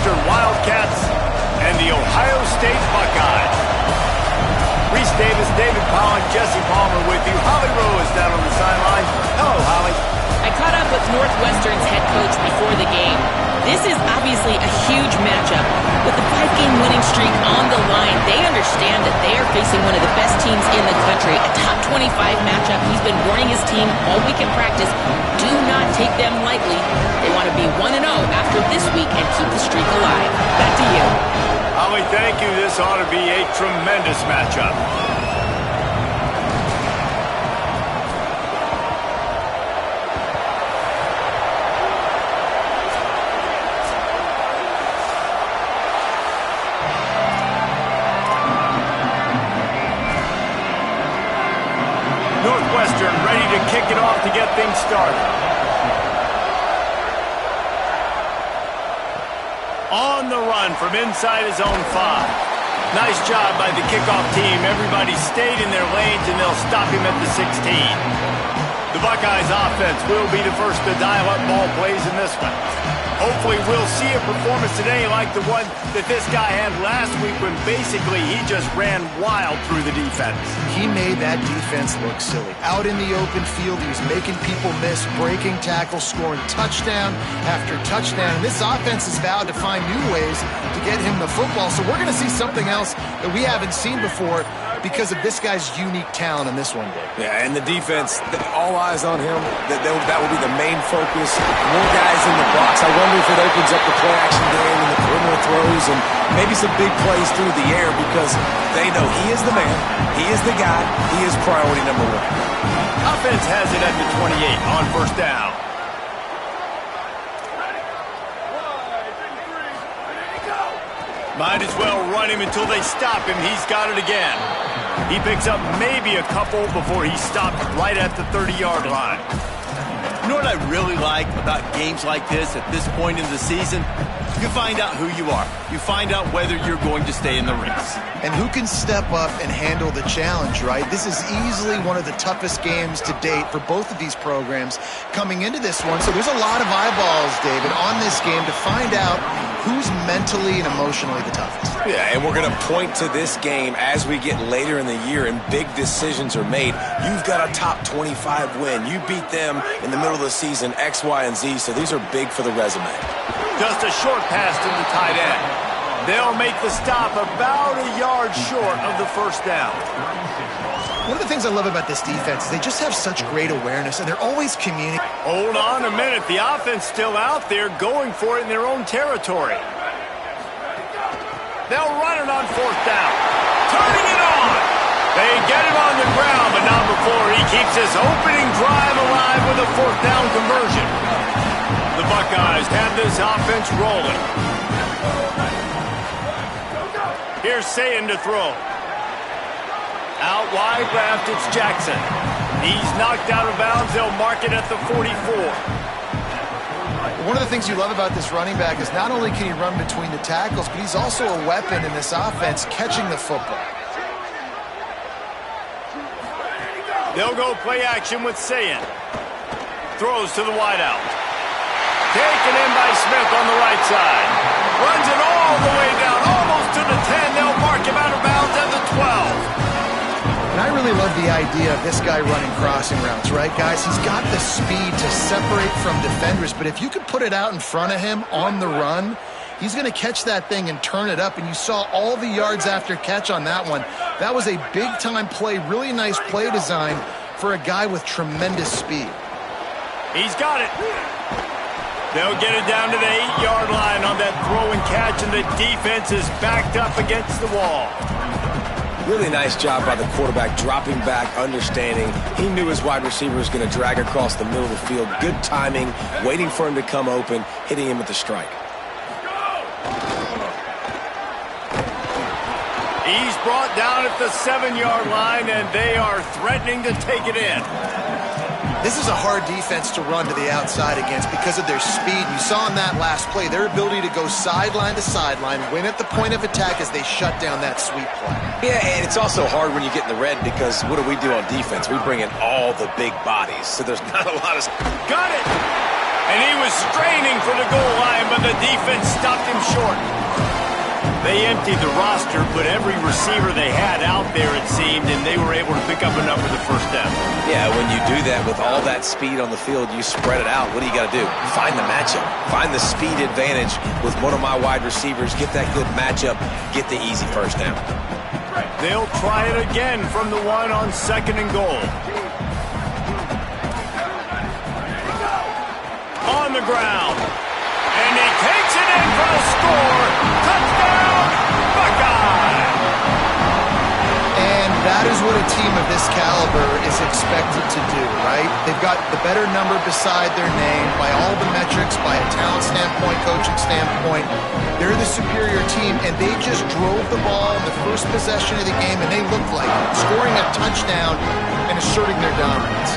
Northwestern Wildcats and the Ohio State Buckeyes. Reese Davis, David Pollock, Jesse Palmer with you. Holly Rowe is down on the sideline. Hello, Holly. I caught up with Northwestern's head coach before the game. This is obviously a huge matchup. With the 5-game winning streak on the line, they understand that they are facing one of the best teams in the country. A top 25 matchup. He's been warning his team all week in practice. Do not take them lightly. They want to be 1-0 after this week and keep the streak alive. Back to you. Holly, thank you. This ought to be a tremendous matchup. Northwestern ready to kick it off to get things started. On the run from inside his own 5. Nice job by the kickoff team. Everybody stayed in their lanes, and they'll stop him at the 16. The Buckeyes offense will be the first to dial up ball plays in this one. Hopefully we'll see a performance today like the one that this guy had last week when basically he just ran wild through the defense. He made that defense look silly. Out in the open field, he was making people miss, breaking tackles, scoring touchdown after touchdown. And this offense has vowed to find new ways to get him the football. So we're going to see something else that we haven't seen before because of this guy's unique talent in this one, Dave. Yeah, and the defense, all eyes on him. That will be the main focus. More guys in the box. I wonder if it opens up the play-action game and the perimeter throws and maybe some big plays through the air because they know he is the man, he is the guy, he is priority number 1. Offense has it at the 28 on first down. Might as well run him until they stop him. He's got it again. He picks up maybe a couple before he stopped right at the 30-yard line. You know what I really like about games like this at this point in the season? You find out who you are. You find out whether you're going to stay in the race. And who can step up and handle the challenge, right? This is easily one of the toughest games to date for both of these programs coming into this one. So there's a lot of eyeballs, David, on this game to find out who's mentally and emotionally the toughest. Yeah, and we're going to point to this game as we get later in the year and big decisions are made. You've got a top 25 win. You beat them in the middle of the season, X, Y, and Z, so these are big for the resume. Just a short pass to the tight end. They'll make the stop about a yard short of the first down. One of the things I love about this defense is they just have such great awareness, and they're always communicating. Hold on a minute. The offense still out there going for it in their own territory. They'll run it on fourth down. Turning it on. They get it on the ground, but not before he keeps his opening drive alive with a fourth down conversion. The Buckeyes have this offense rolling. Here's Sayin to throw. Out wide left, it's Jackson. He's knocked out of bounds. They'll mark it at the 44. One of the things you love about this running back is not only can he run between the tackles, but he's also a weapon in this offense catching the football. They'll go play action with Sayin. Throws to the wideout. Taken in by Smith on the right side. Runs it all the way down, almost to the 10. They'll mark him out of bounds at the 12. And I really love the idea of this guy running crossing routes, right, guys? He's got the speed to separate from defenders, but if you could put it out in front of him on the run, he's going to catch that thing and turn it up, and you saw all the yards after catch on that one. That was a big-time play, really nice play design for a guy with tremendous speed. He's got it. They'll get it down to the 8-yard line on that throw and catch, and the defense is backed up against the wall. Really nice job by the quarterback, dropping back, understanding. He knew his wide receiver was going to drag across the middle of the field. Good timing, waiting for him to come open, hitting him with the strike. He's brought down at the 7-yard line, and they are threatening to take it in. This is a hard defense to run to the outside against because of their speed. You saw in that last play their ability to go sideline to sideline, win at the point of attack as they shut down that sweep play. Yeah, and it's also hard when you get in the red because what do we do on defense? We bring in all the big bodies, so there's not a lot of... Got it! And he was straining for the goal line, but the defense stopped him short. They emptied the roster, put every receiver they had out there, it seemed, and they were able to pick up enough for the first down. Yeah, when you do that with all that speed on the field, you spread it out. What do you got to do? Find the matchup. Find the speed advantage with one of my wide receivers. Get that good matchup. Get the easy first down. They'll try it again from the one on 2nd and goal. On the ground. And he takes it in for a score. Touchdown, Buckeye! And that is what a team of this caliber is expected to do, right? They've got the better number beside their name by all the metrics, by a talent standpoint, coaching standpoint. They're the superior team, and they just drove the ball in the first possession of the game, and they looked like scoring a touchdown and asserting their dominance.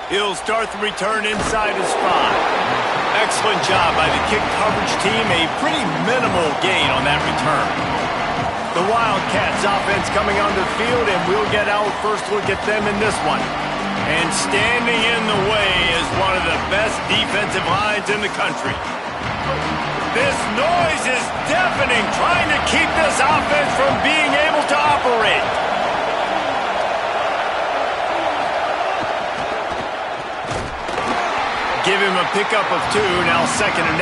He'll start the return inside his 5. Excellent job by the kick coverage team. A pretty minimal gain on that return. The Wildcats offense coming on the field, and we'll get our first look at them in this one. And standing in the way is one of the best defensive lines in the country. This noise is deafening, trying to keep this offense from being able to operate. Give him a pickup of 2, now 2nd and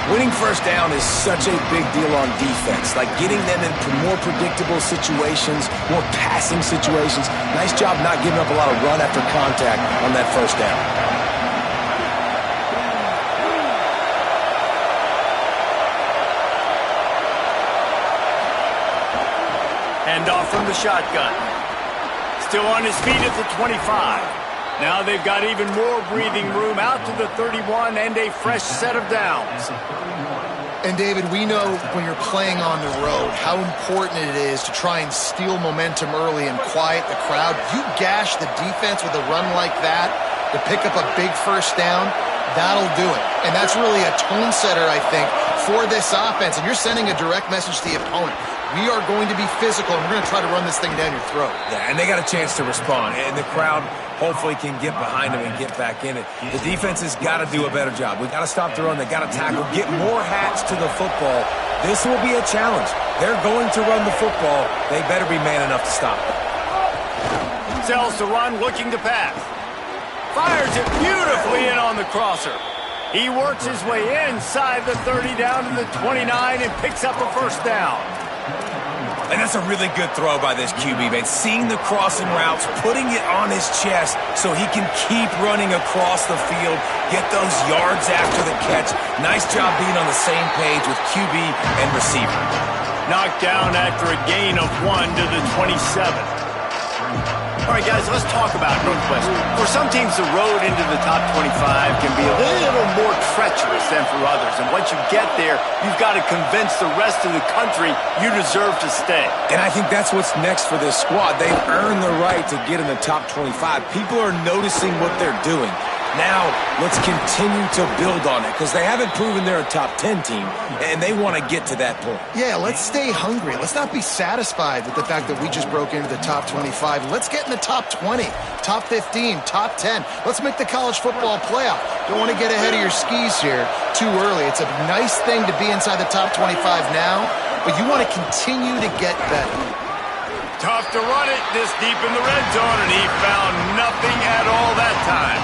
8. Winning first down is such a big deal on defense, like getting them into more predictable situations, more passing situations. Nice job not giving up a lot of run after contact on that first down. Hand off from the shotgun. Still on his feet at the 25. Now they've got even more breathing room out to the 31 and a fresh set of downs. And David, we know when you're playing on the road how important it is to try and steal momentum early and quiet the crowd. You gash the defense with a run like that to pick up a big first down, that'll do it. And that's really a tone setter, I think, for this offense. And you're sending a direct message to the opponent. We are going to be physical, and we're going to try to run this thing down your throat. Yeah, and they got a chance to respond. And the crowd hopefully can get behind them and get back in it. The defense has got to do a better job. We've got to stop the run. They've got to tackle, get more hats to the football. This will be a challenge. They're going to run the football. They better be man enough to stop it. Sells to run, looking to pass. Fires it beautifully in on the crosser. He works his way inside the 30 down to the 29 and picks up a first down. And that's a really good throw by this QB, man. Seeing the crossing routes, putting it on his chest so he can keep running across the field, get those yards after the catch. Nice job being on the same page with QB and receiver. Knocked down after a gain of 1 to the 27. All right, guys, let's talk about Northwestern. For some teams, the road into the top 25 can be a little more treacherous than for others. And once you get there, you've got to convince the rest of the country you deserve to stay. And I think that's what's next for this squad. They've earned the right to get in the top 25. People are noticing what they're doing. Now, let's continue to build on it because they haven't proven they're a top 10 team, and they want to get to that point. Yeah, let's stay hungry. Let's not be satisfied with the fact that we just broke into the top 25. Let's get in the top 20, top 15, top 10. Let's make the college football playoff. Don't want to get ahead of your skis here too early. It's a nice thing to be inside the top 25 now, but you want to continue to get better. Tough to run it this deep in the red zone, and he found nothing at all that time.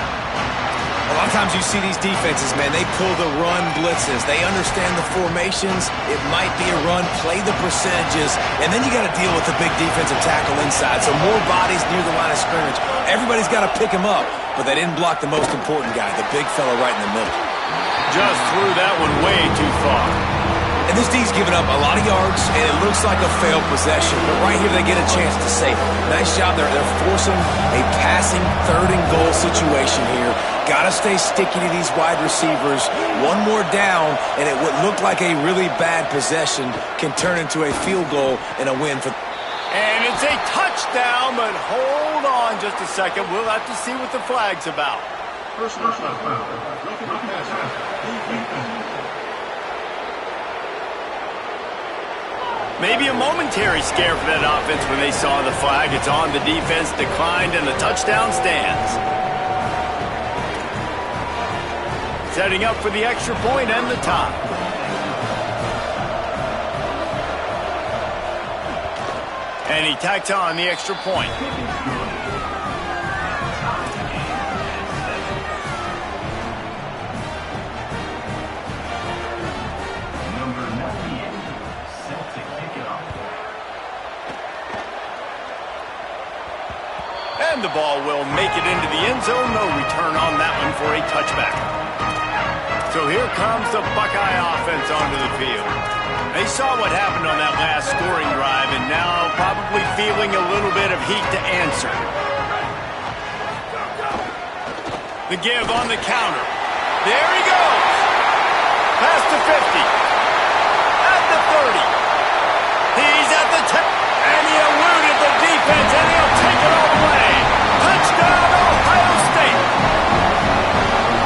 A lot of times you see these defenses, man, they pull the run blitzes. They understand the formations. It might be a run, play the percentages, and then you got to deal with the big defensive tackle inside. So more bodies near the line of scrimmage. Everybody's got to pick him up, but they didn't block the most important guy, the big fella right in the middle. Just threw that one way too far. And this D's given up a lot of yards, and it looks like a failed possession. But right here, they get a chance to save it. Nice job there. They're forcing a passing 3rd and goal situation here. Got to stay sticky to these wide receivers. One more down, and it would look like a really bad possession can turn into a field goal and a win for. And it's a touchdown, but hold on just a second. We'll have to see what the flag's about. Personal foul. Maybe a momentary scare for that offense when they saw the flag. It's on. The defense declined, and the touchdown stands. Setting up for the extra point and the tie. And he tacks on the extra point. And the ball will make it into the end zone. No return on that one for a touchback. So here comes the Buckeye offense onto the field. They saw what happened on that last scoring drive and now probably feeling a little bit of heat to answer. The give on the counter. There he goes. Past the 50. At the 30. He's at the 10. And he eluded the defense, and he'll take it all the way. Touchdown, Ohio State.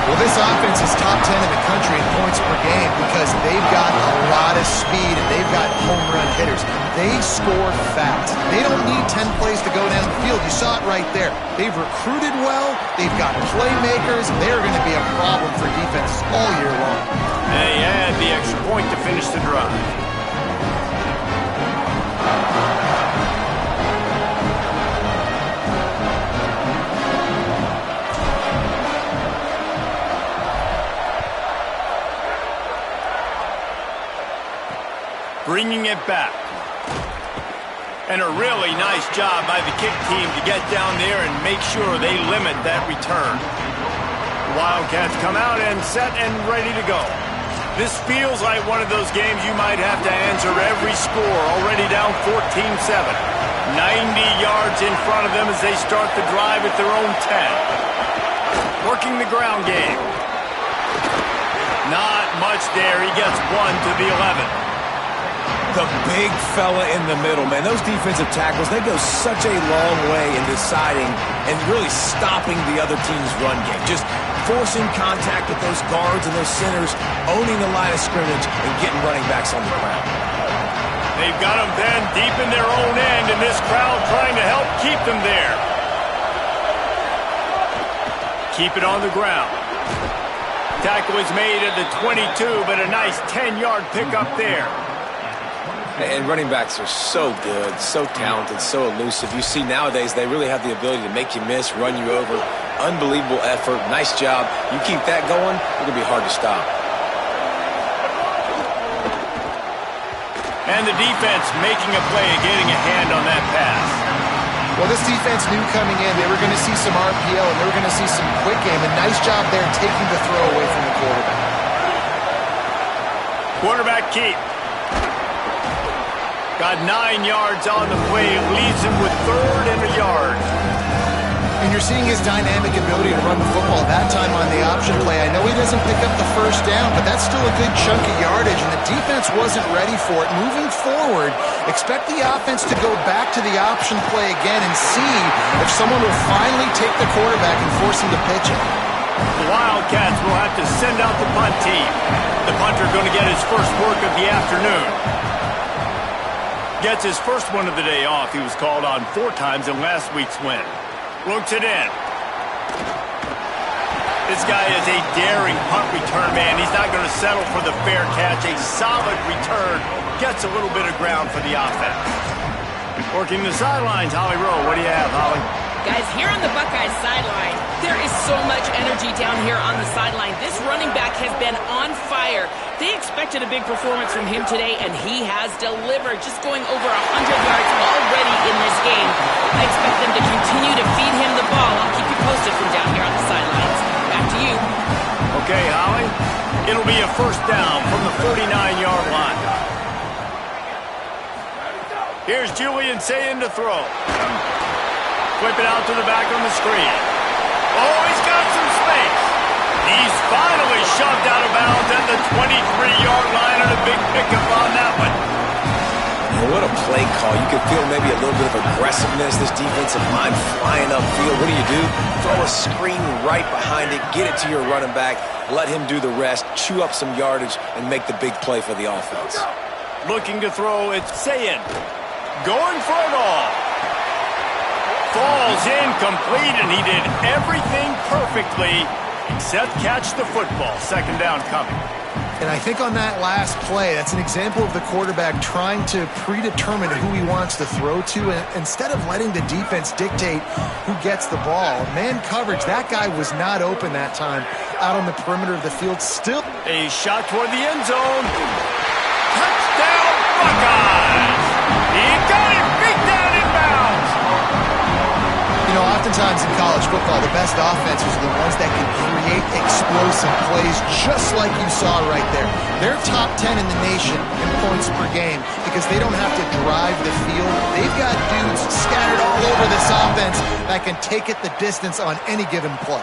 Well, this offense is top 10 in the country in points per game because they've got a lot of speed and they've got home run hitters. They score fast. They don't need 10 plays to go down the field. You saw it right there. They've recruited well. They've got playmakers. They're going to be a problem for defenses all year long. They had the extra point to finish the drive. Bringing it back. And a really nice job by the kick team to get down there and make sure they limit that return. The Wildcats come out and set and ready to go. This feels like one of those games you might have to answer every score, already down 14-7. 90 yards in front of them as they start the drive at their own 10. Working the ground game. Not much there. He gets one to the 11. The big fella in the middle, man. Those defensive tackles, they go such a long way in deciding and really stopping the other team's run game. Just forcing contact with those guards and those centers, owning the line of scrimmage, and getting running backs on the ground. They've got them then deep in their own end, and this crowd trying to help keep them there. Keep it on the ground. Tackle is made at the 22, but a nice 10-yard pickup there. And running backs are so good, so talented, so elusive. You see nowadays they really have the ability to make you miss, run you over. Unbelievable effort. Nice job. You keep that going, it's going to be hard to stop. And the defense making a play and getting a hand on that pass. Well, this defense knew coming in they were going to see some RPO and they were going to see some quick game. A nice job there taking the throw away from the quarterback. Quarterback keep. Got 9 yards on the play. Leaves him with 3rd and a yard. And you're seeing his dynamic ability to run the football that time on the option play. I know he doesn't pick up the first down, but that's still a good chunk of yardage, and the defense wasn't ready for it. Moving forward, expect the offense to go back to the option play again and see if someone will finally take the quarterback and force him to pitch it. The Wildcats will have to send out the punt team. The punter going to get his first work of the afternoon. Gets his first one of the day off. He was called on 4 times in last week's win. Looks it in. This guy is a daring punt return man. He's not going to settle for the fair catch. A solid return. Gets a little bit of ground for the offense. Working the sidelines, Holly Rowe. What do you have, Holly? Guys, here on the Buckeyes sideline, there is so much energy down here on the sideline. This running back has been on fire. They expected a big performance from him today, and he has delivered, just going over 100 yards already in this game. I expect them to continue to feed him the ball. I'll keep you posted from down here on the sidelines. Back to you. Okay, Holly. It'll be a first down from the 49-yard line. Here's Julian Sayin to throw. Flip it out to the back on the screen. Oh, he's got some space. He's finally shoved out of bounds at the 23-yard line and a big pickup on that one. Man, what a play call. You can feel maybe a little bit of aggressiveness, this defensive line flying upfield. What do? Throw a screen right behind it, get it to your running back, let him do the rest, chew up some yardage, and make the big play for the offense. Looking to throw, it's Sayin. Going for it all. Falls incomplete, and he did everything perfectly except catch the football. Second down coming. And I think on that last play, that's an example of the quarterback trying to predetermine who he wants to throw to, and instead of letting the defense dictate who gets the ball. Man coverage, that guy was not open that time out on the perimeter of the field. Still a shot toward the end zone. Touchdown, Buckeyes! He got it, big down inbounds. You know, oftentimes in college football, the best offenses are the ones that can create explosive plays, just like you saw right there. They're top 10 in the nation in points per game because they don't have to drive the field. They've got dudes scattered all over this offense that can take it the distance on any given play.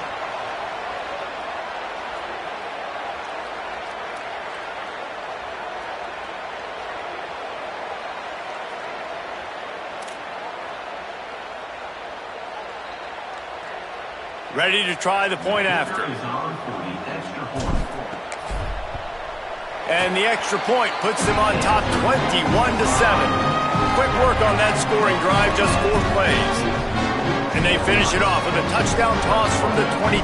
Ready to try the point after. And the extra point puts them on top 21-7. Quick work on that scoring drive, just 4 plays. And they finish it off with a touchdown toss from the 23.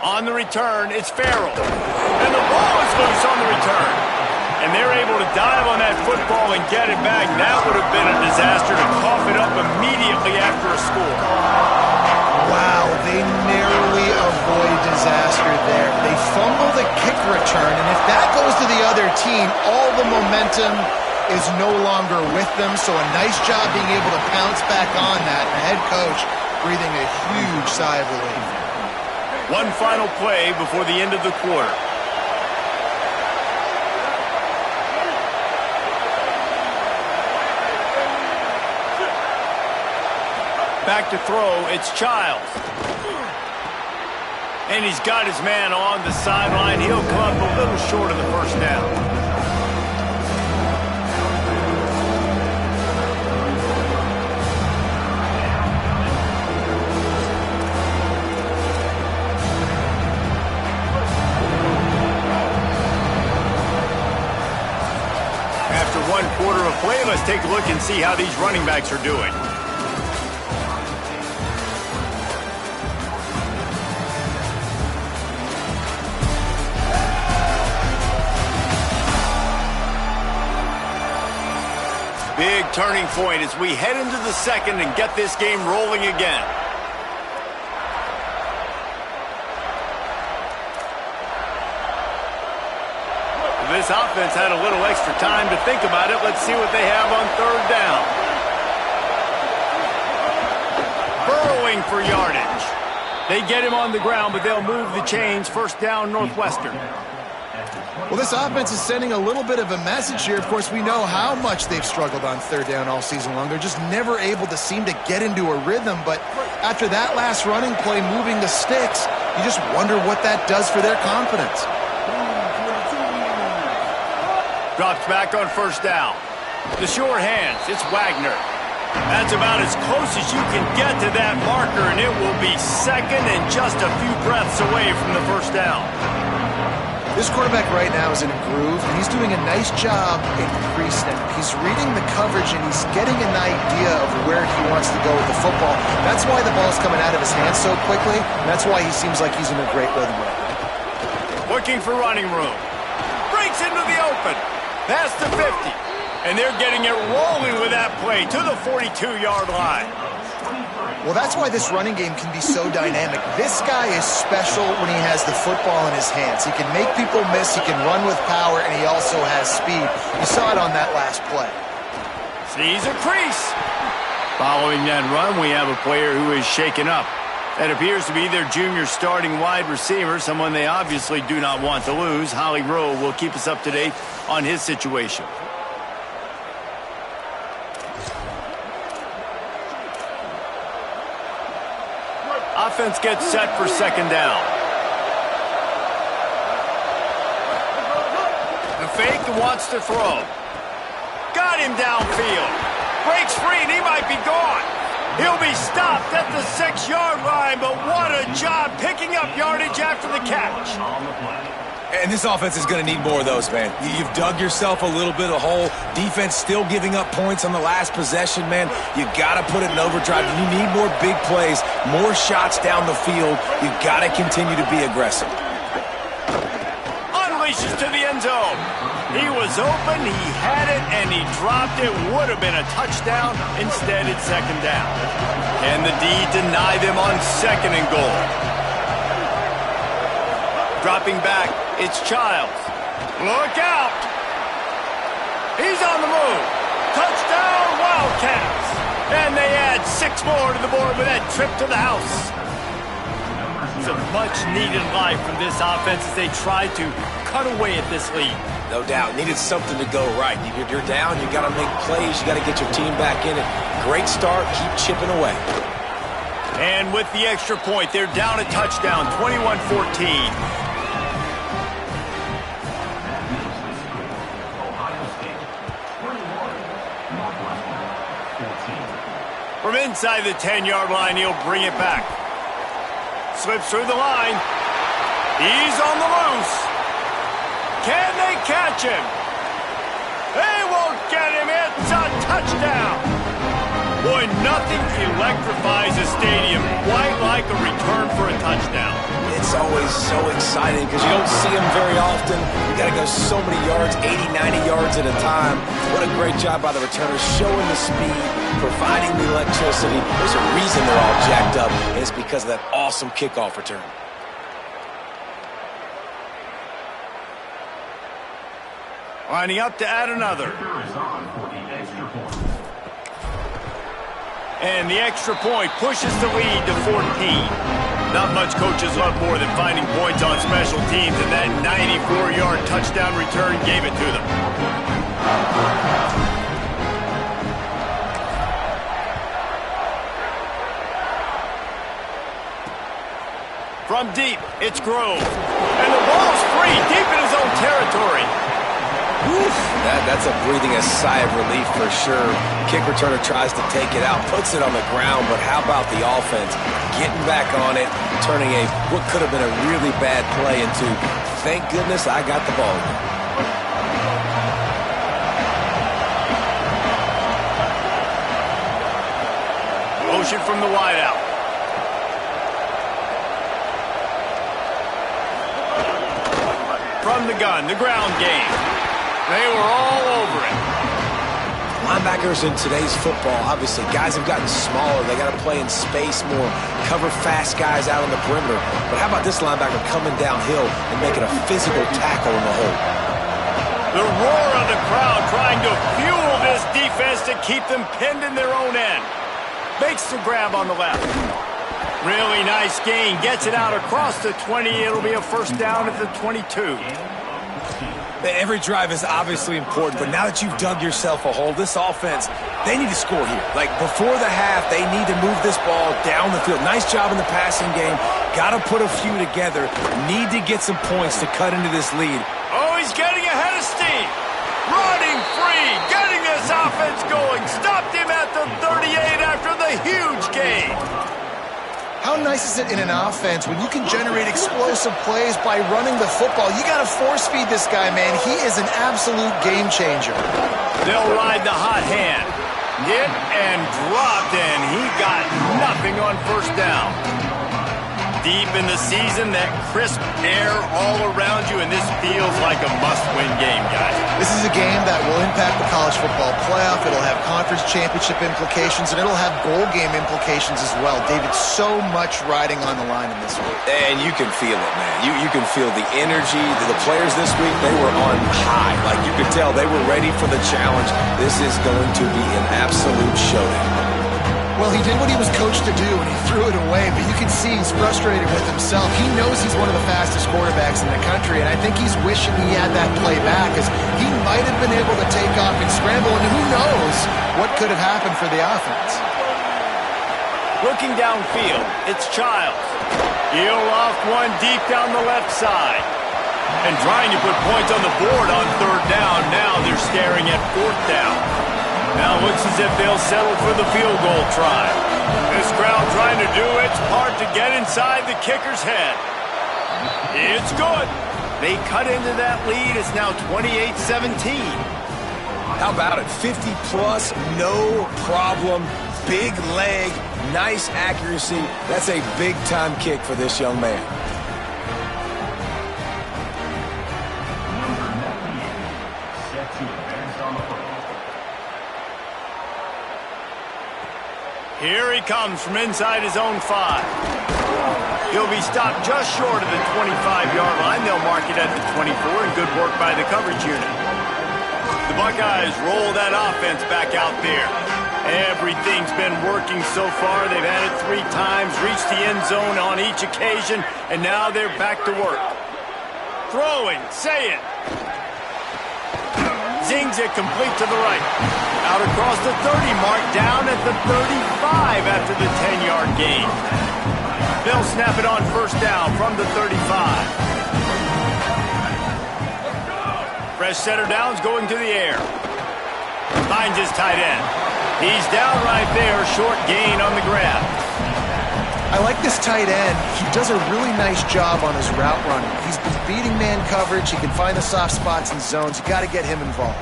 On the return, it's Farrell. And the ball is loose on the return. And they're able to dive on that football and get it back. That would have been a disaster to cough it up immediately after a score. Wow, they narrowly avoid disaster there. They fumble the kick return, and if that goes to the other team, all the momentum is no longer with them. So a nice job being able to pounce back on that. The head coach breathing a huge sigh of relief. One final play before the end of the quarter. Back to throw, it's Childs. And he's got his man on the sideline. He'll come up a little short of the first down. After 1/4 of play, let's take a look and see how these running backs are doing. Big turning point as we head into the second and get this game rolling again. This offense had a little extra time to think about it. Let's see what they have on third down. Burrowing for yardage. They get him on the ground, but they'll move the chains. First down, Northwestern. Well, this offense is sending a little bit of a message here. Of course, we know how much they've struggled on third down all season long. They're just never able to seem to get into a rhythm. But after that last running play, moving the sticks, you just wonder what that does for their confidence. Drops back on first down. The sure hands, it's Wagner. That's about as close as you can get to that marker, and it will be second and just a few breaths away from the first down. This quarterback right now is in a groove, and he's doing a nice job in pre-snap. He's reading the coverage, and he's getting an idea of where he wants to go with the football. That's why the ball's coming out of his hands so quickly, and that's why he seems like he's in a great rhythm right now. Looking for running room. Breaks into the open. Past the 50. And they're getting it rolling with that play to the 42-yard line. Well, that's why this running game can be so dynamic. This guy is special when he has the football in his hands. He can make people miss, he can run with power, and he also has speed. You saw it on that last play. Sees a crease. Following that run, we have a player who is shaken up. That appears to be their junior starting wide receiver, someone they obviously do not want to lose. Holly Rowe will keep us up to date on his situation. Offense gets set for second down. The fake wants to throw. Got him downfield. Breaks free and he might be gone. He'll be stopped at the 6-yard line, but what a job picking up yardage after the catch. And this offense is going to need more of those, man. You've dug yourself a little bit of hole. Defense still giving up points on the last possession, man. You got to put it in overdrive. You need more big plays, more shots down the field. You got to continue to be aggressive. Unleashes to the end zone. He was open, he had it, and he dropped it. Would have been a touchdown. Instead, it's second down. Can the D deny them on 2nd and goal? Dropping back, it's Childs. Look out! He's on the move. Touchdown, Wildcats! And they add 6 more to the board with that trip to the house. It's a much-needed life from this offense as they try to cut away at this lead. No doubt. Needed something to go right. You're down. You got to make plays. You got to get your team back in it. Great start. Keep chipping away. And with the extra point, they're down a touchdown, 21-14. From inside the 10-yard line, he'll bring it back. Slips through the line. He's on the loose. Can they catch him? They won't get him. It's a touchdown. Boy, nothing electrifies a stadium quite like a return for a touchdown. It's always so exciting because you don't see them very often. You got to go so many yards, 80, 90 yards at a time. What a great job by the returners, showing the speed, providing the electricity. There's a reason they're all jacked up, and it's because of that awesome kickoff return. Lining up to add another. And the extra point pushes the lead to 14. Not much coaches love more than finding points on special teams, and that 94-yard touchdown return gave it to them. From deep, it's Grove. And the ball's free, deep in his own territory. Oof, that's a breathing a sigh of relief for sure. Kick returner tries to take it out, puts it on the ground, but how about the offense getting back on it, turning what could have been a really bad play into, thank goodness I got the ball. Motion from the wideout. From the gun, the ground game. They were all over it. Linebackers in today's football, obviously, guys have gotten smaller. They got to play in space more, cover fast guys out on the perimeter. But how about this linebacker coming downhill and making a physical tackle in the hole? The roar of the crowd trying to fuel this defense to keep them pinned in their own end. Makes the grab on the left. Really nice gain. Gets it out across the 20. It'll be a first down at the 22. Every drive is obviously important, but now that you've dug yourself a hole, this offense, they need to score here. Like, before the half, they need to move this ball down the field. Nice job in the passing game. Got to put a few together. Need to get some points to cut into this lead. Oh, he's getting ahead of steam. Running free, getting this offense going. Stopped him at the 38 after the huge gain. How nice is it in an offense when you can generate explosive plays by running the football? You got to force feed this guy, man. He is an absolute game changer. They'll ride the hot hand. Hit and dropped, and he got nothing on first down. Deep in the season, that crisp air all around you, and this feels like a must-win game, guys. This is a game that will impact the college football playoff. It'll have conference championship implications, and it'll have bowl game implications as well. David, so much riding on the line in this one. And you can feel it, man. You can feel the energy. The players this week, they were on high. Like, you could tell they were ready for the challenge. This is going to be an absolute showdown. Well, he did what he was coached to do, and he threw it away, but you can see he's frustrated with himself. He knows he's one of the fastest quarterbacks in the country, and I think he's wishing he had that play back, because he might have been able to take off and scramble, and who knows what could have happened for the offense. Looking downfield, it's Childs. He'll off one deep down the left side. And trying to put points on the board on third down. Now they're staring at fourth down. Now it looks as if they'll settle for the field goal try. This crowd trying to do its part to get inside the kicker's head. It's good. They cut into that lead. It's now 28-17. How about it? 50-plus, no problem. Big leg, nice accuracy. That's a big-time kick for this young man. Here he comes from inside his own 5. He'll be stopped just short of the 25-yard line. They'll mark it at the 24, and good work by the coverage unit. The Buckeyes roll that offense back out there. Everything's been working so far. They've had it 3 times, reached the end zone on each occasion, and now they're back to work. Throwing, say it. Zings it complete to the right. Out across the 30, marked down at the 35 after the 10-yard gain. They'll snap it on first down from the 35. Fresh setter downs going to the air. Finds his tight end. He's down right there, short gain on the grab. I like this tight end. He does a really nice job on his route running. He's been beating man coverage. He can find the soft spots and zones. You got to get him involved.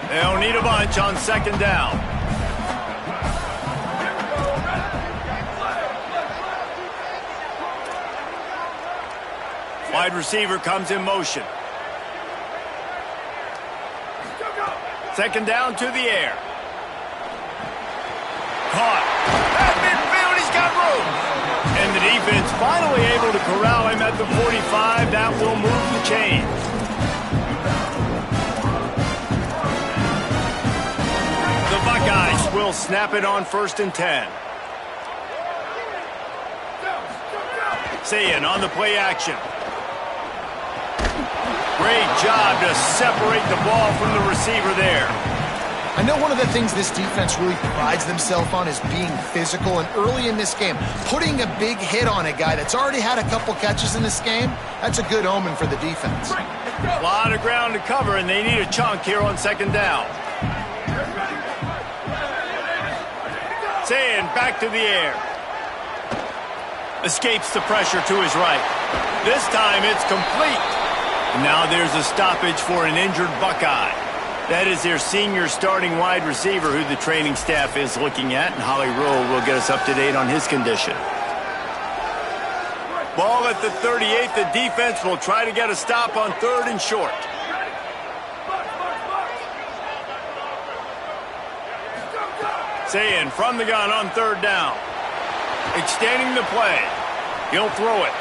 They'll need a bunch on second down. Wide receiver comes in motion. Second down to the air. Caught. At midfield, he's got room. And the defense finally able to corral him at the 45. That will move the chains. The Buckeyes will snap it on first and 10. Sayin on the play action. Great job to separate the ball from the receiver there. I know one of the things this defense really prides themselves on is being physical, and early in this game, putting a big hit on a guy that's already had a couple catches in this game, that's a good omen for the defense. A lot of ground to cover, and they need a chunk here on second down. Sayin back to the air. Escapes the pressure to his right. This time it's complete. Now there's a stoppage for an injured Buckeye. That is their senior starting wide receiver who the training staff is looking at, and Holly Rule will get us up to date on his condition. Ball at the 38. The defense will try to get a stop on third and short. Sayin from the gun on third down. Extending the play. He'll throw it.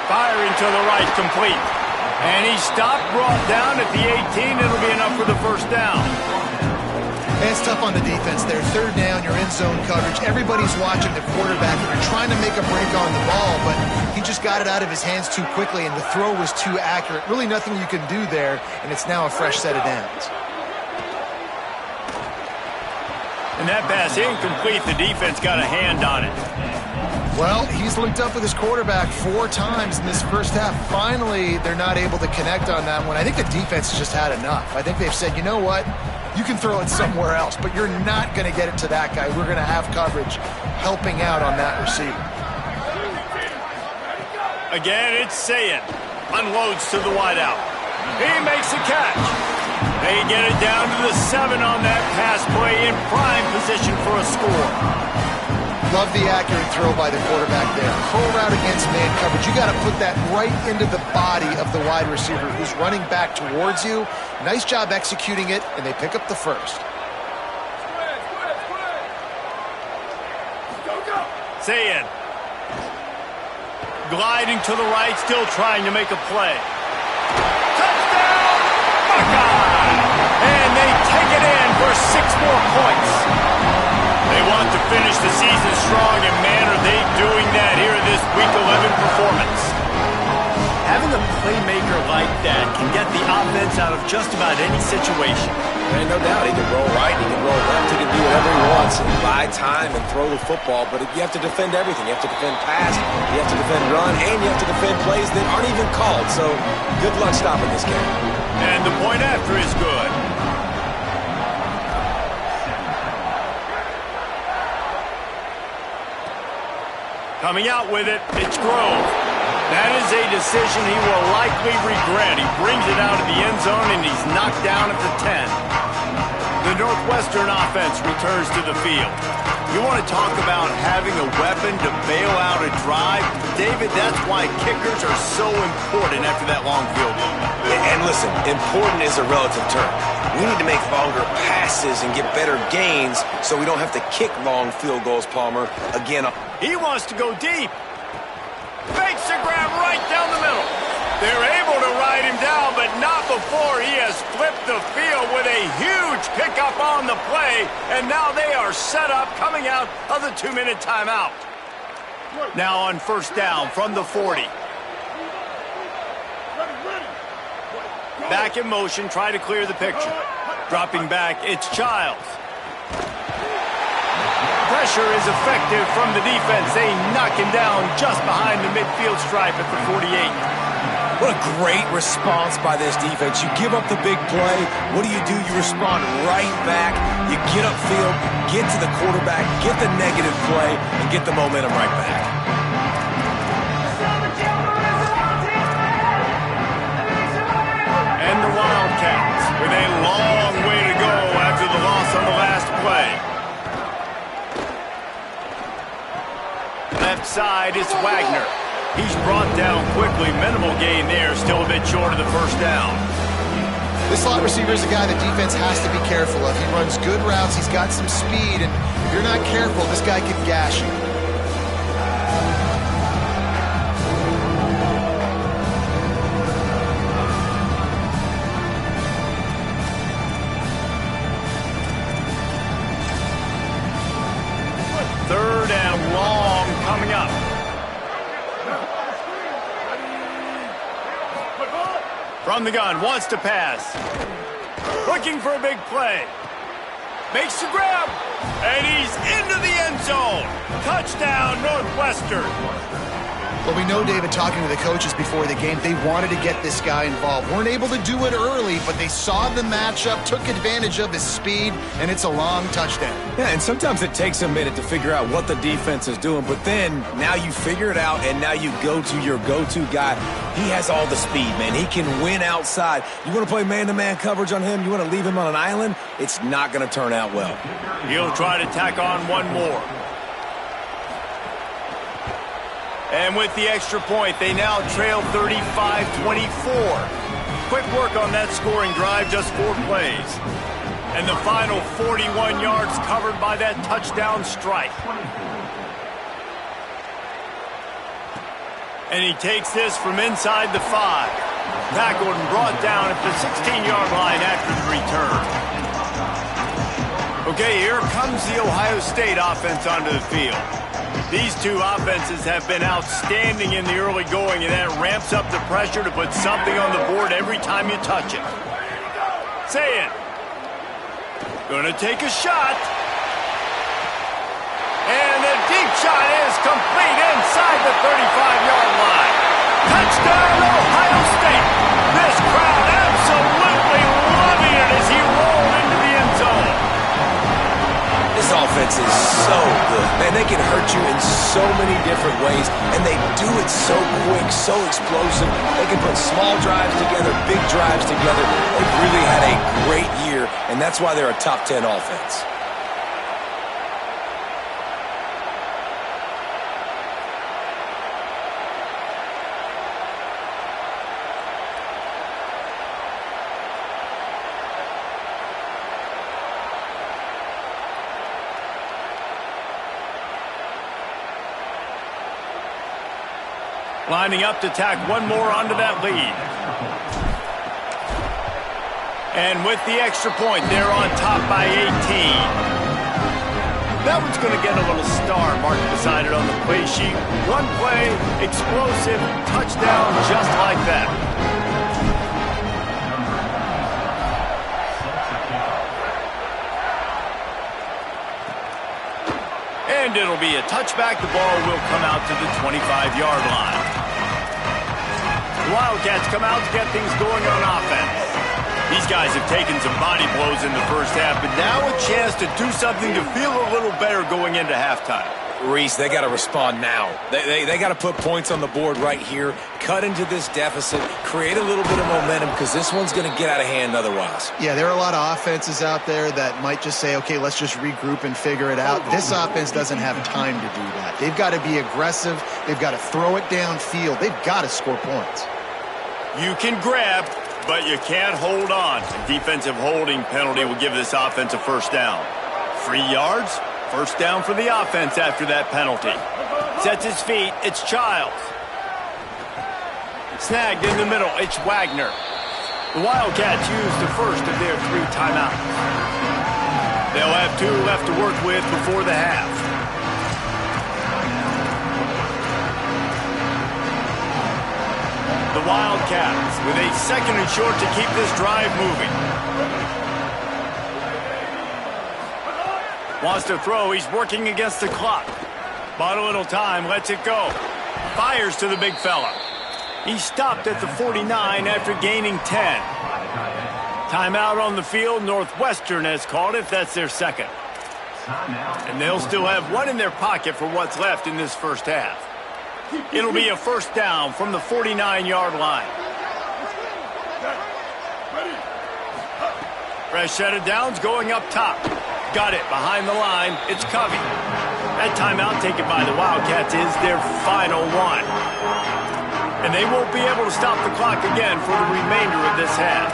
Firing to the right, complete. And he's stopped, brought down at the 18. It'll be enough for the first down. And it's tough on the defense there. Third down, you're in zone coverage. Everybody's watching the quarterback, and you're trying to make a break on the ball, but he just got it out of his hands too quickly, and the throw was too accurate. Really nothing you can do there, and it's now a fresh set of downs. And that pass incomplete. The defense got a hand on it. Well, he's linked up with his quarterback 4 times in this first half. Finally, they're not able to connect on that one. I think the defense has just had enough. I think they've said, you know what? You can throw it somewhere else, but you're not going to get it to that guy. We're going to have coverage helping out on that receiver. Again, it's Sayin. Unloads to the wideout. He makes the catch. They get it down to the 7 on that pass play, in prime position for a score. Love the accurate throw by the quarterback there. Pull route against man coverage. You got to put that right into the body of the wide receiver who's running back towards you. Nice job executing it, and they pick up the first. Sayin. Gliding to the right, still trying to make a play. Touchdown, Buckeye! And they take it in for 6 more points. They want to finish the season strong, and man, are they doing that here in this Week 11 performance. Having a playmaker like that can get the offense out of just about any situation. And no doubt, he can roll right, he can roll left, he can do whatever he wants and buy time and throw the football, but you have to defend everything. You have to defend pass, you have to defend run, and you have to defend plays that aren't even called. So good luck stopping this game. And the point after is good. Coming out with it, it's Grove. That is a decision he will likely regret. He brings it out of the end zone, and he's knocked down at the 10. The Northwestern offense returns to the field. You want to talk about having a weapon to bail out a drive? David, that's why kickers are so important after that long field goal. And listen, important is a relative term. We need to make longer passes and get better gains so we don't have to kick long field goals, Palmer. Again, he wants to go deep. Fakes the grab right down the middle. They're able to ride him down, but not before he has flipped the field with a huge pickup on the play, and now they are set up coming out of the 2-minute timeout. Now on first down from the 40. Back in motion, try to clear the picture. Dropping back, it's Childs. Pressure is effective from the defense. They knock him down just behind the midfield stripe at the 48. What a great response by this defense. You give up the big play. What do? You respond right back. You get upfield, get to the quarterback, get the negative play, and get the momentum right back. And the Wildcats with a long way to go after the loss on the last play. Left side, it's Wagner. He's brought down quickly. Minimal gain there. Still a bit short of the first down. This slot receiver is a guy the defense has to be careful of. He runs good routes. He's got some speed. And if you're not careful, this guy could gash you. Third and long coming up. From the gun, wants to pass. Looking for a big play. Makes the grab. And he's into the end zone. Touchdown, Northwestern. Well, we know, David, talking to the coaches before the game, they wanted to get this guy involved. Weren't able to do it early, but they saw the matchup, took advantage of his speed, and it's a long touchdown. Yeah, and sometimes it takes a minute to figure out what the defense is doing, but then now you figure it out, and now you go to your go-to guy. He has all the speed, man. He can win outside. You want to play man-to-man coverage on him? You want to leave him on an island? It's not going to turn out well. He'll try to tack on one more. And with the extra point, they now trail 35-24. Quick work on that scoring drive, just 4 plays. And the final 41 yards covered by that touchdown strike. And he takes this from inside the 5. Tackled and brought down at the 16-yard line after the return. Okay, here comes the Ohio State offense onto the field. These two offenses have been outstanding in the early going, and that ramps up the pressure to put something on the board every time you touch it. Say it. Gonna take a shot. And the deep shot is complete inside the 35-yard line. Touchdown, Ohio State. This crowd absolutely loving it as he rolled into the end zone. This offense is so good. Man, they can hurt you in so many different ways, and they do it so quick, so explosive. They can put small drives together, big drives together. They've really had a great year, and that's why they're a top 10 offense. Lining up to tack one more onto that lead. And with the extra point, they're on top by 18. That one's going to get a little star marked beside it on the play sheet. One play, explosive, touchdown, just like that. And it'll be a touchback. The ball will come out to the 25-yard line. The Wildcats come out to get things going on offense. These guys have taken some body blows in the first half, but now a chance to do something to feel a little better going into halftime. Reese, they got to respond now. They got to put points on the board right here, cut into this deficit, create a little bit of momentum because this one's going to get out of hand otherwise. Yeah, there are a lot of offenses out there that might just say, okay, let's just regroup and figure it out. This offense doesn't have time to do that. They've got to be aggressive. They've got to throw it downfield. They've got to score points. You can grab, but you can't hold on. A defensive holding penalty will give this offense a first down. 3 yards, first down for the offense after that penalty. Sets his feet, it's Childs. Snagged in the middle, it's Wagner. The Wildcats use the first of their 3 timeouts. They'll have 2 left to work with before the half. The Wildcats with a 2nd and short to keep this drive moving. Wants to throw, he's working against the clock. Bought a little time, lets it go. Fires to the big fella. He stopped at the 49 after gaining 10. Timeout on the field, Northwestern has called it, that's their 2nd. And they'll still have 1 in their pocket for what's left in this first half. It'll be a first down from the 49-yard line. Fresh set of downs going up top. Got it behind the line. It's Covey. That timeout taken by the Wildcats is their final one. And they won't be able to stop the clock again for the remainder of this half.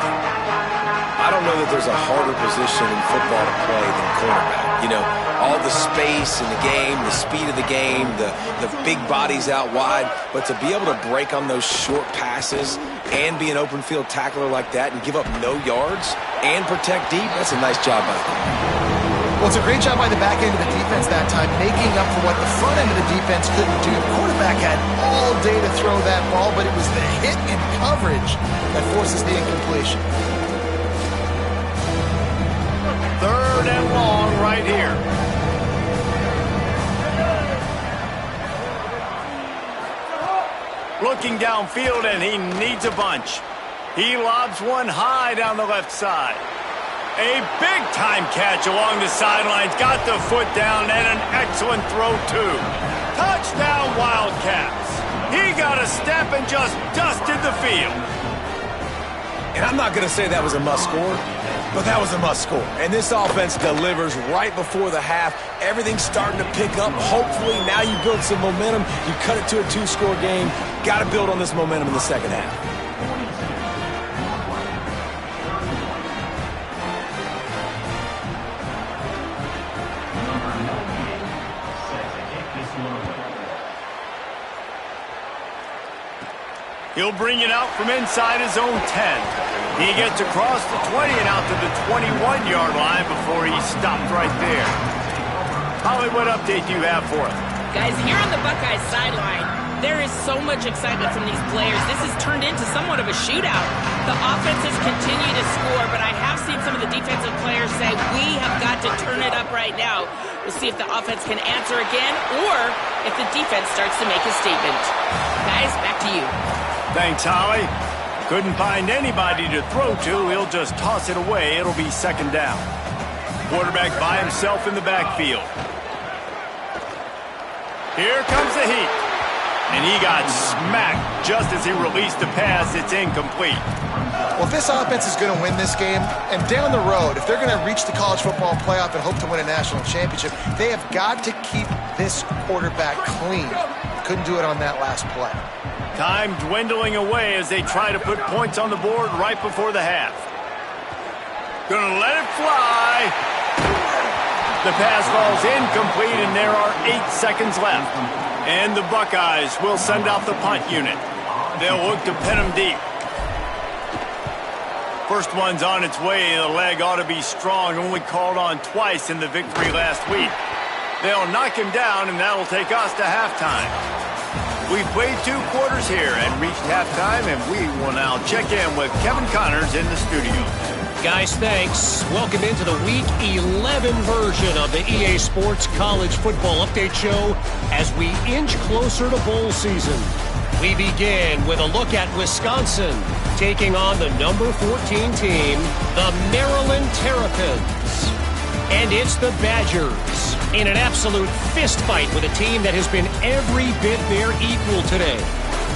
I don't know that there's a harder position in football to play than cornerback. You know, all the space in the game, the speed of the game, the big bodies out wide. But to be able to break on those short passes and be an open field tackler like that and give up no yards and protect deep, that's a nice job by the corner. Well, it's a great job by the back end of the defense that time, making up for what the front end of the defense couldn't do. The quarterback had all day to throw that ball, but it was the hit and coverage that forces the incompletion. 3rd and long right here. Looking downfield, and he needs a bunch. He lobs one high down the left side. A big-time catch along the sidelines. Got the foot down, and an excellent throw, too. Touchdown, Wildcats. He got a step and just dusted the field. And I'm not going to say that was a must-score, but that was a must-score. And this offense delivers right before the half. Everything's starting to pick up. Hopefully, now you build some momentum. You cut it to a 2-score game. Got to build on this momentum in the second half. He'll bring it out from inside his own 10. He gets across the 20 and out to the 21-yard line before he's stopped right there. Holly, what update do you have for us? Guys, here on the Buckeyes sideline, there is so much excitement from these players. This has turned into somewhat of a shootout. The offenses continue to score, but I have seen some of the defensive players say, we have got to turn it up right now. We'll see if the offense can answer again or if the defense starts to make a statement. Guys, back to you. Thanks, Holly. Couldn't find anybody to throw to. He'll just toss it away. It'll be 2nd down. Quarterback by himself in the backfield. Here comes the heat. And he got smacked just as he released the pass. It's incomplete. Well, if this offense is going to win this game, and down the road, if they're going to reach the college football playoff and hope to win a national championship, they have got to keep this quarterback clean. Couldn't do it on that last play. Time dwindling away as they try to put points on the board right before the half. Gonna let it fly. The pass falls incomplete, and there are 8 seconds left. And the Buckeyes will send out the punt unit. They'll look to pin him deep. First one's on its way. The leg ought to be strong. Only called on twice in the victory last week. They'll knock him down, and that'll take us to halftime. We've played 2 quarters here and reached halftime, and we will now check in with Kevin Connors in the studio. Guys, thanks. Welcome into the Week 11 version of the EA Sports College Football Update Show as we inch closer to bowl season. We begin with a look at Wisconsin taking on the number 14 team, the Maryland Terrapins. And it's the Badgers in an absolute fist fight with a team that has been every bit their equal today.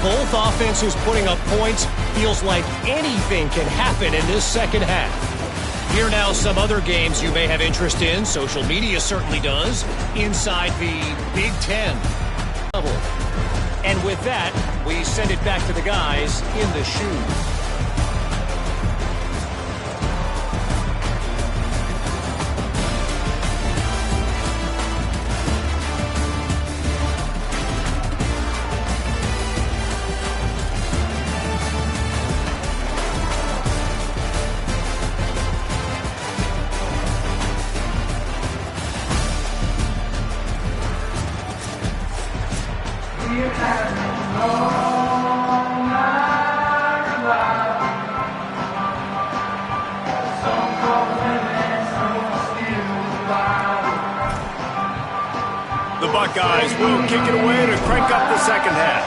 Both offenses putting up points. Feels like anything can happen in this second half. Here now some other games you may have interest in. Social media certainly does. Inside the Big Ten level. And with that, we send it back to the guys in the shoe. The Buckeyes will kick it away to crank up the second half.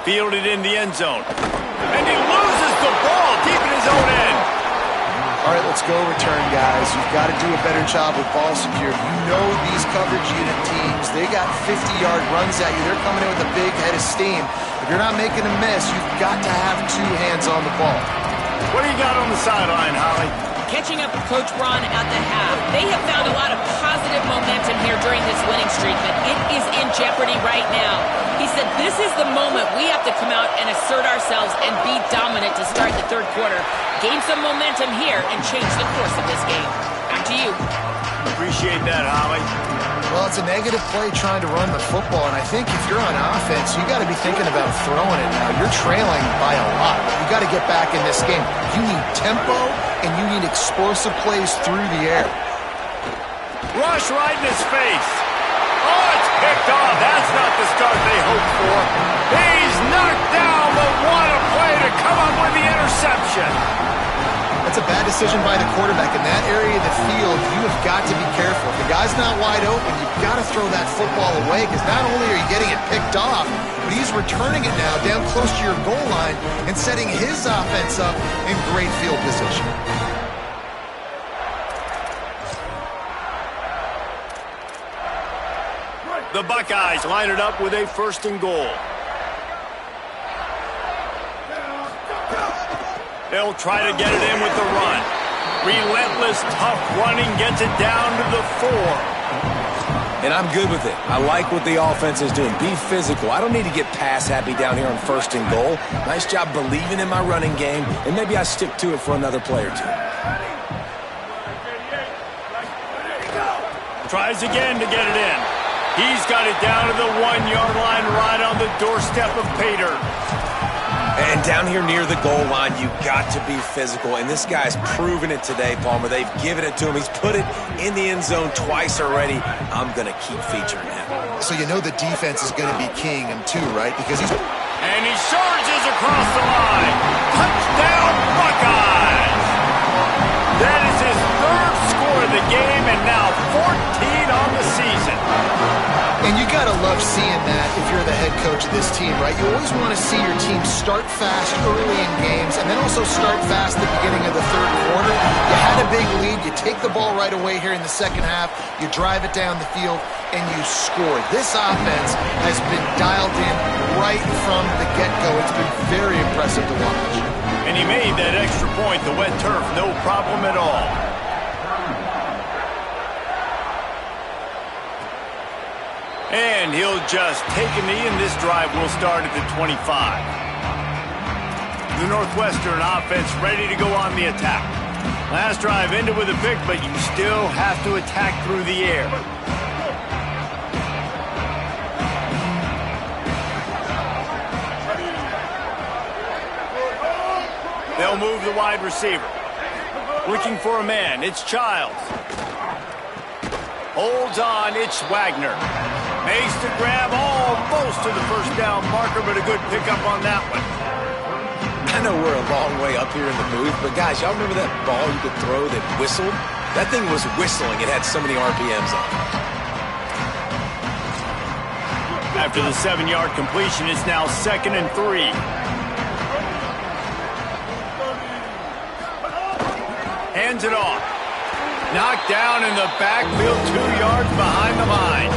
Fielded in the end zone. And he loses the ball deep in his own end. All right, let's go return, guys. You've got to do a better job with ball security. You know these coverage unit teams, they got 50-yard runs at you. They're coming in with a big head of steam. If you're not making a miss, you've got to have two hands on the ball. What do you got on the sideline, Holly? Catching up with Coach Braun at the half. They have found a lot of positive momentum here during this winning streak, but it is in jeopardy right now. He said this is the moment we have to come out and assert ourselves and be dominant to start the third quarter. Gain some momentum here and change the course of this game. Back to you. Appreciate that, Holly. Well, it's a negative play trying to run the football, and I think if you're on offense, you got to be thinking about throwing it now. You're trailing by a lot. You got to get back in this game. You need tempo, and you need explosive plays through the air. Rush right in his face. Oh, it's picked off. That's not the start they hoped for. He's knocked down, but what a play to come up with the interception. That's a bad decision by the quarterback. In that area of the field, you have got to be careful. If the guy's not wide open, you've got to throw that football away because not only are you getting it picked off, but he's returning it now down close to your goal line and setting his offense up in great field position. The Buckeyes line it up with a 1st and goal. They'll try to get it in with the run. Relentless, tough running gets it down to the 4. And I'm good with it. I like what the offense is doing. Be physical. I don't need to get pass happy down here on 1st and goal. Nice job believing in my running game, and maybe I stick to it for another play or two. Tries again to get it in. He's got it down to the 1-yard line right on the doorstep of Pater. And down here near the goal line, you've got to be physical. And this guy's proven it today, Palmer. They've given it to him. He's put it in the end zone twice already. I'm going to keep featuring him. So you know the defense is going to be keying him too, right? Because he's... And he charges across the line. Touchdown, Buckeyes! That is his 3rd score of the game and now 14 on the season. And you got to love seeing that if you're the head coach of this team, right? You always want to see your team start fast early in games and then also start fast at the beginning of the third quarter. You had a big lead. You take the ball right away here in the second half. You drive it down the field, and you score. This offense has been dialed in right from the get-go. It's been very impressive to watch. And he made that extra point, the wet turf, no problem at all. And he'll just take a knee, and this drive will start at the 25. The Northwestern offense ready to go on the attack. Last drive ended with a pick, but you still have to attack through the air. They'll move the wide receiver. Looking for a man, it's Childs. Holds on, it's Wagner. Makes the grab almost to the first down marker, but a good pickup on that one. I know we're a long way up here in the booth, but guys, y'all remember that ball you could throw that whistled? That thing was whistling. It had so many RPMs on it. After the 7-yard completion, it's now 2nd and 3. Hands it off. Knocked down in the backfield, 2 yards behind the line.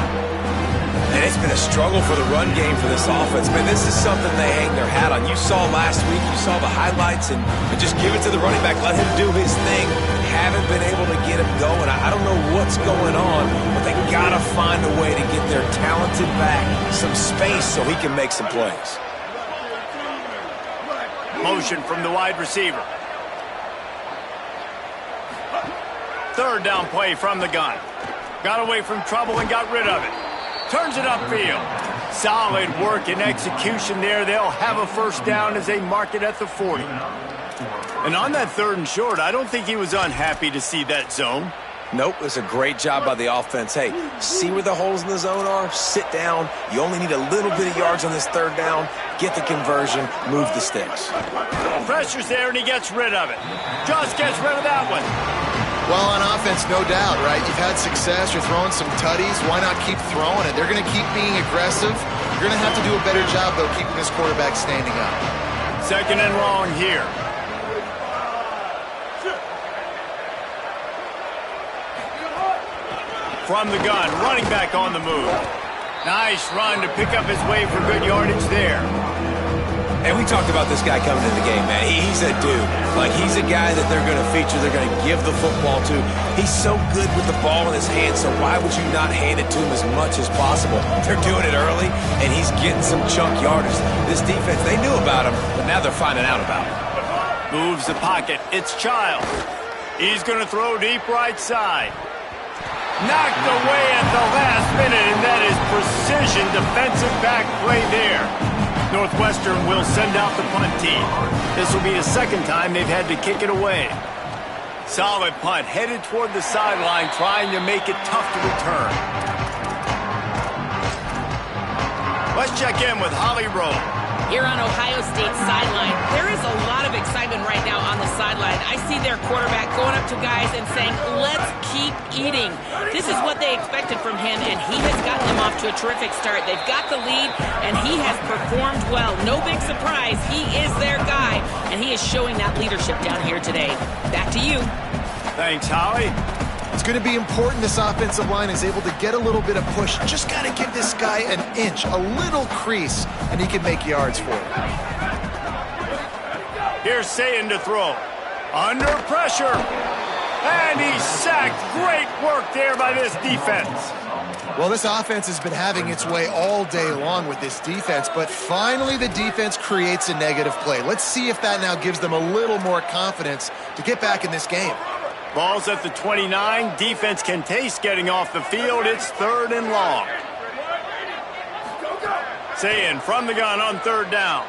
And it's been a struggle for the run game for this offense. Man, this is something they hang their hat on. You saw last week, you saw the highlights, and just give it to the running back. Let him do his thing. Haven't been able to get him going. I don't know what's going on, but they got to find a way to get their talented back some space so he can make some plays. Motion from the wide receiver. Third down play from the gun. Got away from trouble and got rid of it. Turns it upfield. Solid work and execution there. They'll have a first down as they mark it at the 40. And on that 3rd and short, I don't think he was unhappy to see that zone. Nope, it's a great job by the offense. Hey, see where the holes in the zone are? Sit down. You only need a little bit of yards on this 3rd down. Get the conversion. Move the sticks. Pressure's there, and he gets rid of it. Just gets rid of that one. Well, on offense, no doubt, right? You've had success. You're throwing some tutties. Why not keep throwing it? They're going to keep being aggressive. You're going to have to do a better job, though, keeping this quarterback standing up. 2nd and long here. From the gun, running back on the move. Nice run to pick up his way for good yardage there. And we talked about this guy coming into the game, man. He's a dude. Like, he's a guy that they're going to feature, they're going to give the football to. He's so good with the ball in his hand, so why would you not hand it to him as much as possible? They're doing it early, and he's getting some chunk yardage. This defense, they knew about him, but now they're finding out about him. Moves the pocket. It's Child. He's going to throw deep right side. Knocked away at the last minute, and that is precision defensive back play there. Northwestern will send out the punt team. This will be the 2nd time they've had to kick it away. Solid punt, headed toward the sideline, trying to make it tough to return. Let's check in with Holly Rowe. Here on Ohio State's sideline, there is a lot of excitement right now on the sideline. I see their quarterback going up to guys and saying, let's keep eating. This is what they expected from him, and he has gotten them off to a terrific start. They've got the lead, and he has performed well. No big surprise. He is their guy, and he is showing that leadership down here today. Back to you. Thanks, Holly. It's going to be important this offensive line is able to get a little bit of push. Just got to give this guy an inch, a little crease, and he can make yards for it. Here's Sayin to throw. Under pressure. And he's sacked. Great work there by this defense. Well, this offense has been having its way all day long with this defense, but finally the defense creates a negative play. Let's see if that now gives them a little more confidence to get back in this game. Ball's at the 29. Defense can taste getting off the field. It's 3rd and long. Sayin from the gun on 3rd down.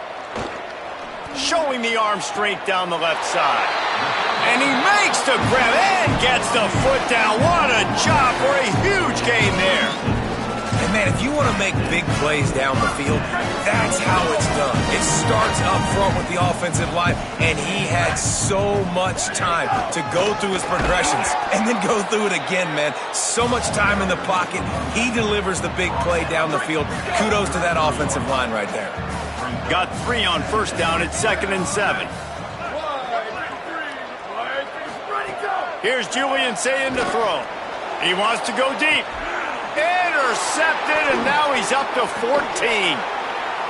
Showing the arm strength down the left side. And he makes the grab and gets the foot down. What a job for a huge gain there. And, man, if you want to make big plays down the field, that's how it's done. It starts up front with the offensive line, and he had so much time to go through his progressions and then go through it again, man. So much time in the pocket. He delivers the big play down the field. Kudos to that offensive line right there. Got 3 on 1st down at 2nd and 7. Here's Julian Sayin to throw. He wants to go deep. Intercepted, and now he's up to 14.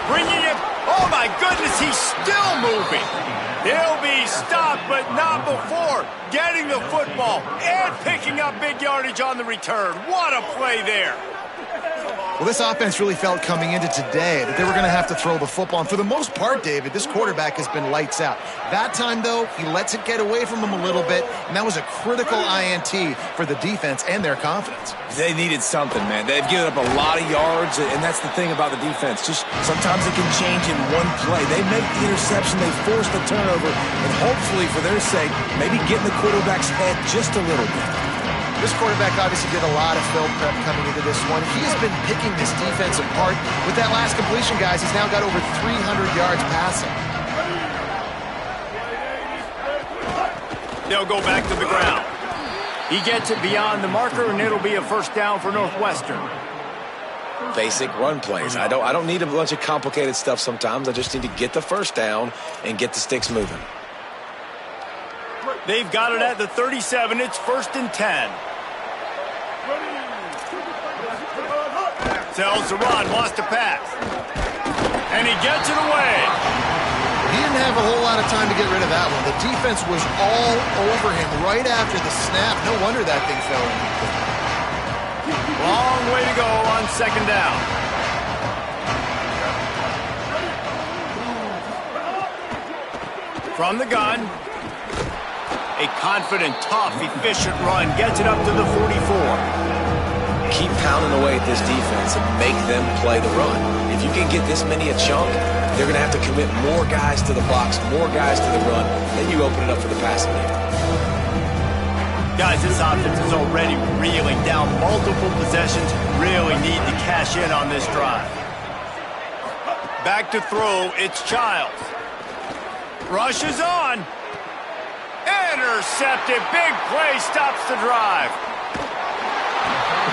Bringing it. Oh, my goodness, he's still moving. He'll be stopped, but not before getting the football and picking up big yardage on the return. What a play there. Well, this offense really felt coming into today that they were going to have to throw the football. And for the most part, David, this quarterback has been lights out. That time, though, he lets it get away from him a little bit, and that was a critical INT for the defense and their confidence. They needed something, man. They've given up a lot of yards, and that's the thing about the defense. Just sometimes it can change in one play. They make the interception, they force the turnover, and hopefully, for their sake, maybe get in the quarterback's head just a little bit. This quarterback obviously did a lot of film prep coming into this one. He has been picking this defense apart. With that last completion, guys, he's now got over 300 yards passing. They'll go back to the ground. He gets it beyond the marker, and it'll be a first down for Northwestern. Basic run plays. I don't need a bunch of complicated stuff sometimes. I just need to get the first down and get the sticks moving. They've got it at the 37. It's 1st and 10. Sells the run, wants to pass. And he gets it away. He didn't have a whole lot of time to get rid of that one. The defense was all over him right after the snap. No wonder that thing fell in. Long way to go on 2nd down. From the gun. A confident, tough, efficient run. Gets it up to the 44. Keep pounding away at this defense and make them play the run. If you can get this many a chunk, they're going to have to commit more guys to the box, more guys to the run. Then you open it up for the passing game. Guys, this offense is already reeling down multiple possessions. Really need to cash in on this drive. Back to throw, it's Childs. Rush is on. Intercepted. Big play stops the drive.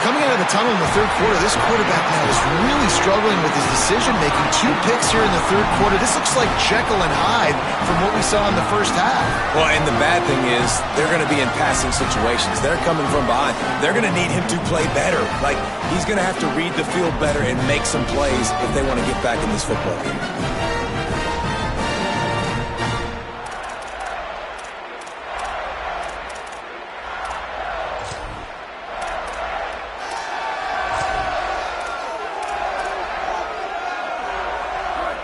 Coming out of the tunnel in the 3rd quarter, this quarterback now is really struggling with his decision-making. 2 picks here in the 3rd quarter. This looks like Jekyll and Hyde from what we saw in the 1st half. Well, and the bad thing is they're going to be in passing situations. They're coming from behind. They're going to need him to play better. Like, he's going to have to read the field better and make some plays if they want to get back in this football game.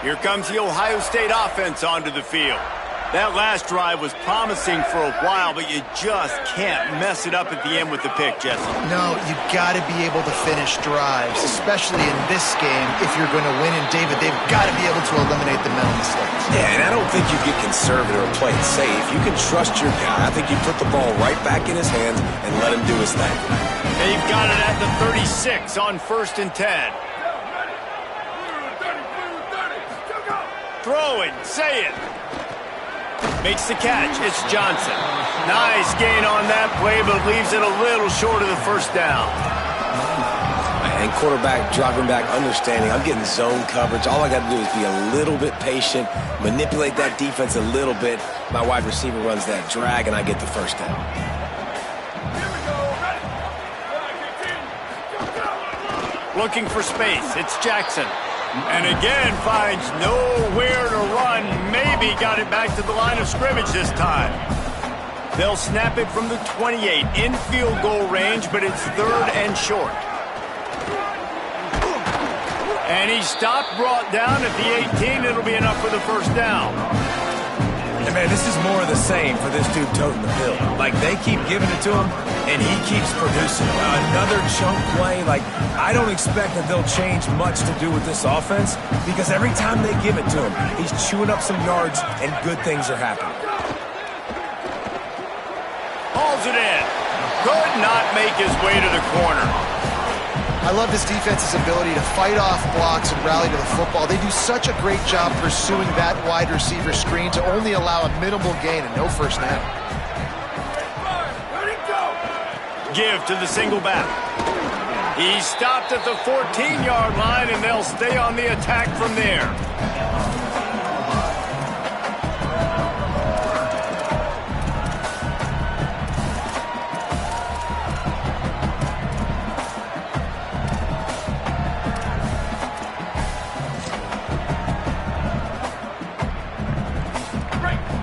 Here comes the Ohio State offense onto the field. That last drive was promising for a while, but you just can't mess it up at the end with the pick, Jesse. No, you got to be able to finish drives, especially in this game. If you're going to win, and David, they've got to be able to eliminate the mental mistakes. Yeah, and I don't think you get conservative or play it safe. You can trust your guy. I think you put the ball right back in his hands and let him do his thing. They've got it at the 36 on 1st and 10. Throwing, say it. Makes the catch. It's Johnson. Nice gain on that play, but leaves it a little short of the 1st down. And quarterback dropping back, understanding I'm getting zone coverage. All I got to do is be a little bit patient, manipulate that defense a little bit. My wide receiver runs that drag, and I get the 1st down. Looking for space. It's Jackson. And again, finds nowhere to run. Maybe got it back to the line of scrimmage this time. They'll snap it from the 28 in field goal range, but it's 3rd and short. And he stopped, brought down at the 18. It'll be enough for the 1st down. And man, this is more of the same for this dude toting the bill. Like, they keep giving it to him, and he keeps producing. Another chunk play. Like, I don't expect that they'll change much to do with this offense, because every time they give it to him, he's chewing up some yards, and good things are happening. Hauls it in. Could not make his way to the corner. I love this defense's ability to fight off blocks and rally to the football. They do such a great job pursuing that wide receiver screen to only allow a minimal gain and no 1st down. Give to the single back. He stopped at the 14-yard line, and they'll stay on the attack from there.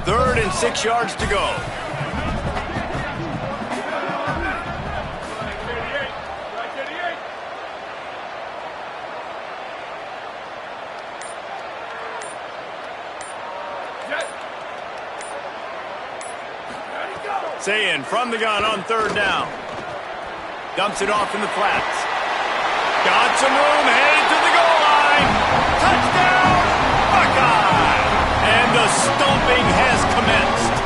Third and 6 yards to go. Sayin from the gun on 3rd down. Dumps it off in the flats. Got some room, headed to the goal line. Touchdown, Buckeye! And the stomping has commenced.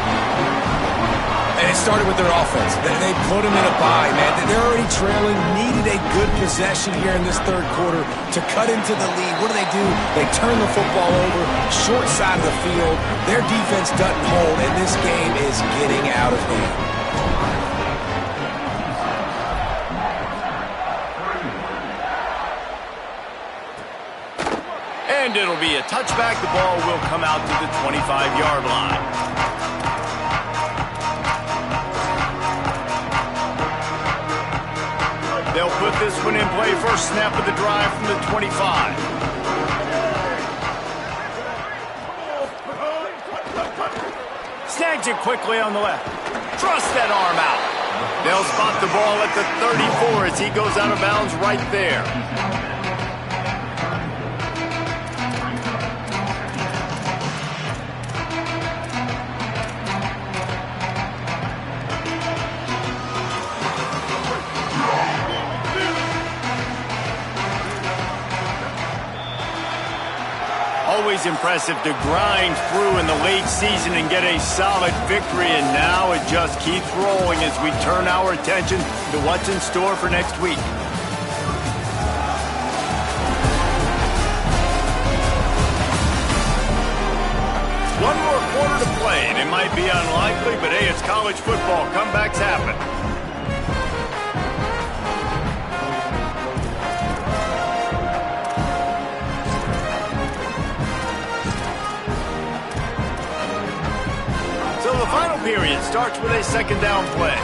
And it started with their offense. They put them in a bye, man. They're already trailing, needed a good possession here in this 3rd quarter to cut into the lead. What do? They turn the football over, short side of the field. Their defense doesn't hold, and this game is getting out of hand. And it'll be a touchback. The ball will come out to the 25-yard line. They'll put this one in play. First snap of the drive from the 25. Snags it quickly on the left. Thrust that arm out. They'll spot the ball at the 34 as he goes out of bounds right there. Always impressive to grind through in the late season and get a solid victory, and now it just keeps rolling as we turn our attention to what's in store for next week. One more quarter to play, and it might be unlikely, but hey, it's college football. Comebacks happen. So the final period starts with a second down play.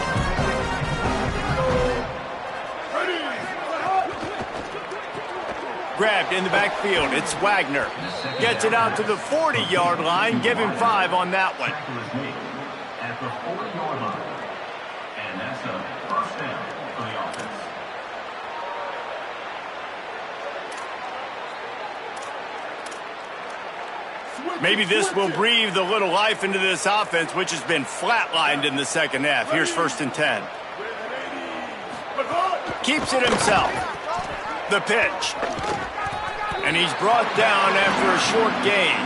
Grabbed in the backfield. It's Wagner. Gets it out to the 40-yard line. Give him 5 on that one. At the 40-yard line. And that's a first down for the offense. Maybe this will breathe a little life into this offense, which has been flatlined in the second half. Here's 1st and 10. Keeps it himself. The pitch. And he's brought down after a short gain.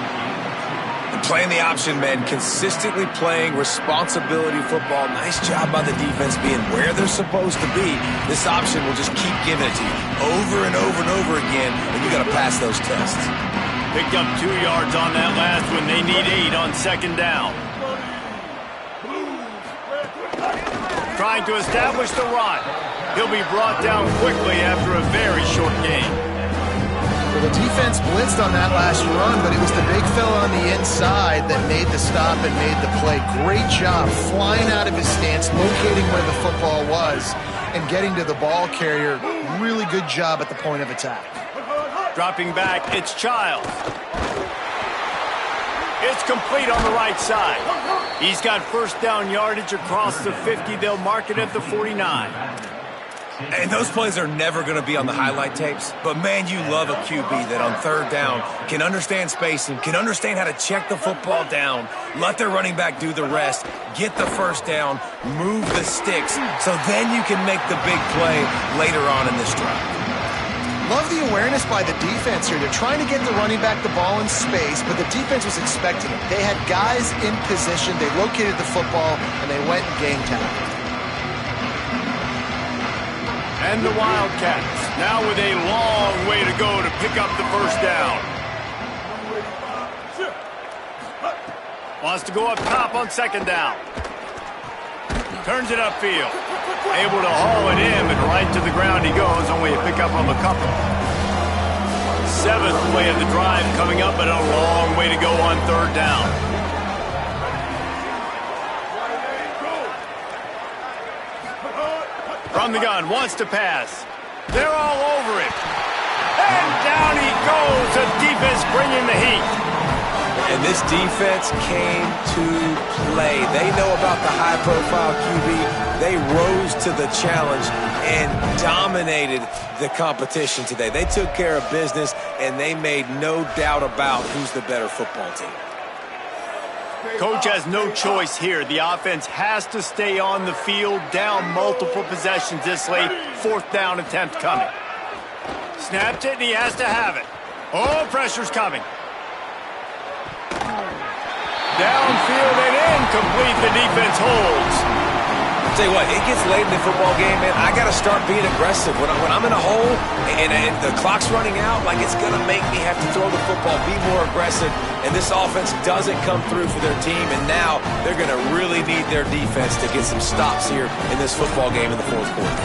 Playing the option, man. Consistently playing responsibility football. Nice job by the defense being where they're supposed to be. This option will just keep giving it to you over and over and over again, and you got to pass those tests. Picked up 2 yards on that last one. They need 8 on second down. Trying to establish the run. He'll be brought down quickly after a very short gain. Well, the defense blitzed on that last run, but it was the big fella on the inside that made the stop and made the play. Great job flying out of his stance, locating where the football was, and getting to the ball carrier. Really good job at the point of attack. Dropping back, it's Childs. It's complete on the right side. He's got first down yardage across the 50. They'll mark it at the 49. And those plays are never going to be on the highlight tapes. But, man, you love a QB that on third down can understand spacing, can understand how to check the football down, let their running back do the rest, get the first down, move the sticks, so then you can make the big play later on in this drive. Love the awareness by the defense here. They're trying to get the running back the ball in space, but the defense was expecting it. They had guys in position. They located the football, and they went and game tackled. And the Wildcats, now with a long way to go to pick up the first down. Wants to go up top on second down. Turns it upfield. Able to haul it in, and right to the ground he goes. Only a pickup of a couple. 7th play of the drive coming up, but a long way to go on third down. From the gun, wants to pass. They're all over him. And down he goes. The defense bringing the heat. And this defense came to play. They know about the high-profile QB. They rose to the challenge and dominated the competition today. They took care of business, and they made no doubt about who's the better football team. Coach has no choice here. The offense has to stay on the field, down multiple possessions this late. 4th down attempt coming. Snapped it, and he has to have it. Oh, pressure's coming. Downfield and incomplete. The defense holds. I'll tell you what, it gets late in the football game, man. I got to start being aggressive. When I'm in a hole and the clock's running out, like it's going to make me have to throw the football, be more aggressive. And this offense doesn't come through for their team, and now they're going to really need their defense to get some stops here in this football game in the 4th quarter.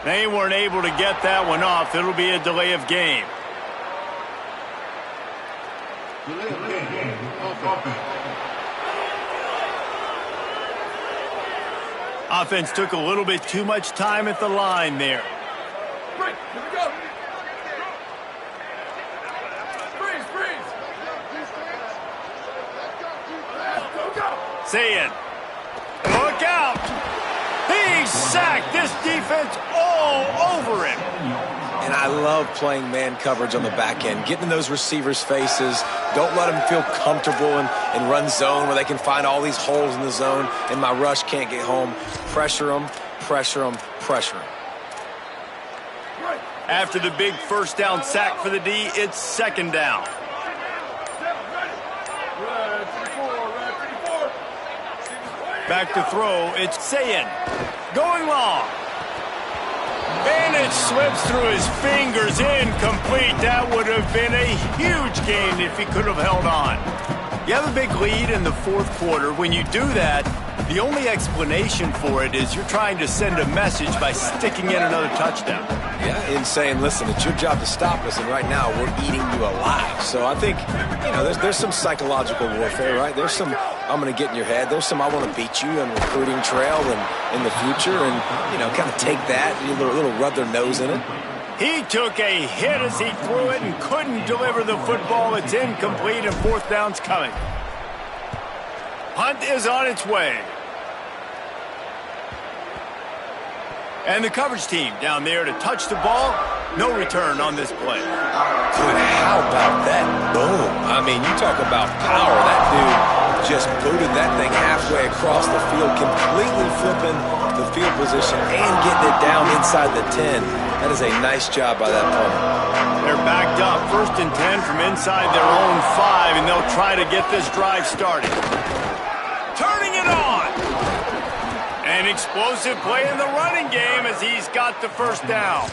They weren't able to get that one off. It'll be a delay of game. Offense took a little bit too much time at the line there. Break. Here we go. Freeze. Go. Saying, look out. He's sacked. This defense all over him. And I love playing man coverage on the back end, getting in those receivers' faces. Don't let them feel comfortable and run zone where they can find all these holes in the zone and my rush can't get home. Pressure them. After the big first down sack for the D, it's second down. Back to throw, it's Sayin. Going long. And it slips through his fingers, incomplete. That would have been a huge gain if he could have held on. You have a big lead in the fourth quarter. When you do that, the only explanation for it is you're trying to send a message by sticking in another touchdown. Yeah, and saying, listen, it's your job to stop us, and right now we're eating you alive. So I think, there's some psychological warfare, right? There's some, I'm going to get in your head. There's some, I want to beat you on recruiting trail and in the future, and, kind of take that, a little rub their nose in it. He took a hit as he threw it and couldn't deliver the football. It's incomplete, and fourth down's coming. Punt is on its way. And the coverage team down there to touch the ball. No return on this play. Dude, how about that boom? I mean, you talk about power. That dude just booted that thing halfway across the field, completely flipping the field position and getting it down inside the 10. That is a nice job by that punter. They're backed up, 1st and 10 from inside their own 5, and they'll try to get this drive started. Turning it on. An explosive play in the running game as he's got the first down.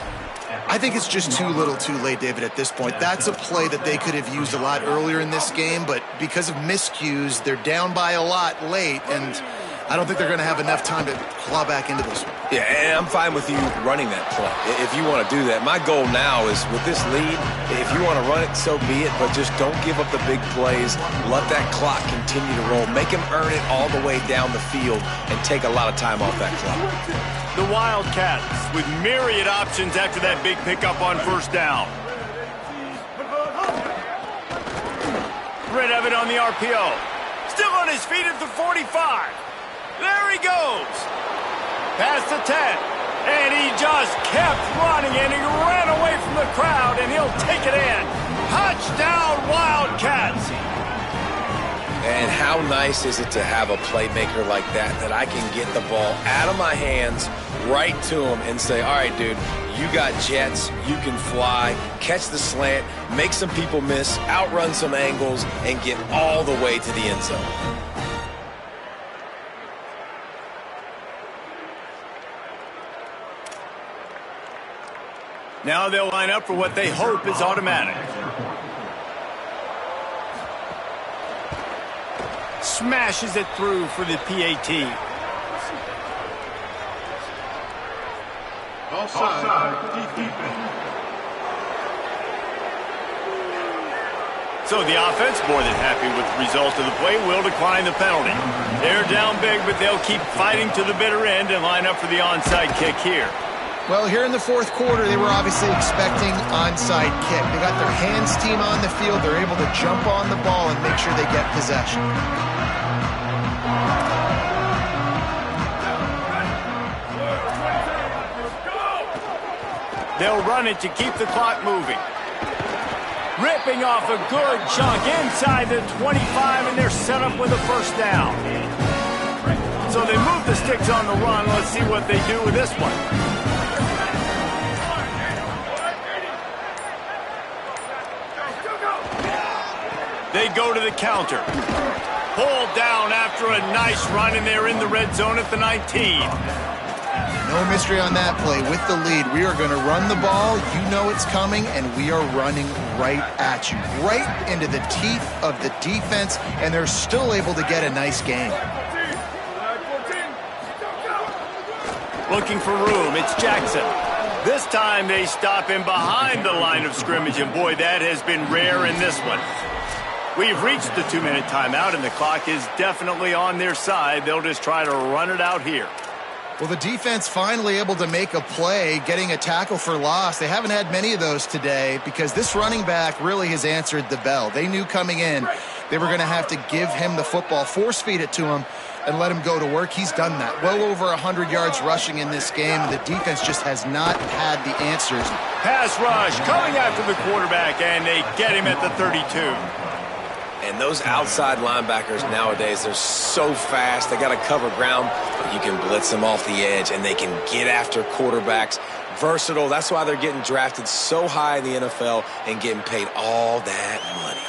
I think it's just too little too late, David, at this point. That's a play that they could have used a lot earlier in this game, but because of miscues, they're down by a lot late, and I don't think they're going to have enough time to claw back into this one. Yeah, and I'm fine with you running that play if you want to do that. My goal now is with this lead, if you want to run it, so be it, but just don't give up the big plays. Let that clock continue to roll. Make him earn it all the way down the field and take a lot of time off that clock. The Wildcats with myriad options after that big pickup on first down. Red Evan on the RPO. Still on his feet at the 45. There he goes. Past the 10. And he just kept running, and he ran away from the crowd, and he'll take it in. Touchdown, Wildcats. And how nice is it to have a playmaker like that I can get the ball out of my hands right to him and say, all right, dude, you got jets, you can fly, catch the slant, make some people miss, outrun some angles, and get all the way to the end zone. Now they'll line up for what they hope is automatic. Smashes it through for the PAT. So the offense, more than happy with the result of the play, will decline the penalty. They're down big, but they'll keep fighting to the bitter end and line up for the onside kick here. Well, here in the fourth quarter, they were obviously expecting onside kick. They got their hands team on the field. They're able to jump on the ball and make sure they get possession. They'll run it to keep the clock moving. Ripping off a good chunk inside the 25, and they're set up with a first down. So they move the sticks on the run. Let's see what they do with this one. They go to the counter. Pulled down after a nice run, and they're in the red zone at the 19. No mystery on that play. With the lead, we are going to run the ball. You know it's coming, and we are running right at you. Right into the teeth of the defense, and they're still able to get a nice gain. Looking for room, it's Jackson. This time they stop him behind the line of scrimmage, and boy, that has been rare in this one. We've reached the 2-minute timeout, and the clock is definitely on their side. They'll just try to run it out here. Well, the defense finally able to make a play, getting a tackle for loss. They haven't had many of those today because this running back really has answered the bell. They knew coming in they were going to have to give him the football, force feed it to him, and let him go to work. He's done that. Well over 100 yards rushing in this game. The defense just has not had the answers. Pass rush coming after the quarterback, and they get him at the 32. And those outside linebackers nowadays, they're so fast. They got to cover ground, but you can blitz them off the edge, and they can get after quarterbacks. Versatile. That's why they're getting drafted so high in the NFL and getting paid all that money.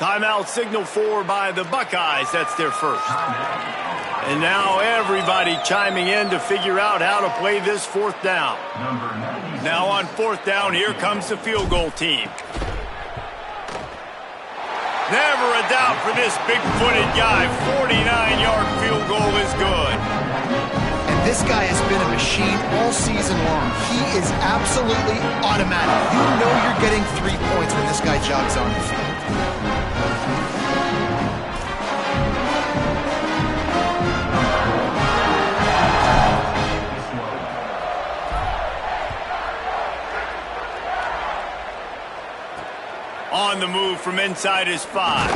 Timeout signal for by the Buckeyes. That's their first. And now everybody chiming in to figure out how to play this fourth down. Now on fourth down, here comes the field goal team. Never a doubt for this big-footed guy. 49-yard field goal is good. And this guy has been a machine all season long. He is absolutely automatic. You know you're getting 3 points when this guy jogs on the field. On the move from inside his 5.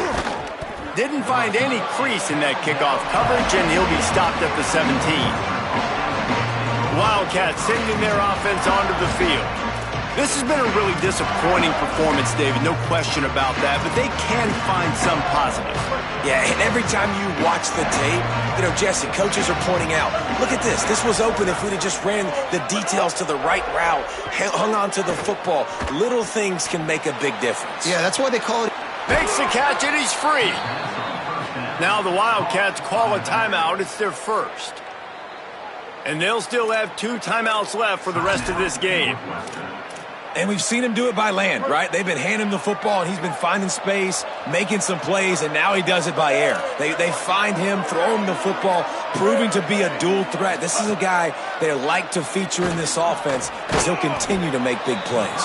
Didn't find any crease in that kickoff coverage, and he'll be stopped at the 17. Wildcats sending their offense onto the field. This has been a really disappointing performance, David, no question about that, but they can find some positive. Yeah, and every time you watch the tape, Jesse, coaches are pointing out, look at this. This was open if we'd have just ran the details to the right route, hung on to the football. Little things can make a big difference. Yeah, that's why they call it. Makes the catch, and he's free. Now the Wildcats call a timeout. It's their first. And they'll still have 2 timeouts left for the rest of this game. And we've seen him do it by land, right? They've been handing him the football, and he's been finding space, making some plays, and now he does it by air. They find him, throw him the football, proving to be a dual threat. This is a guy they like to feature in this offense because he'll continue to make big plays.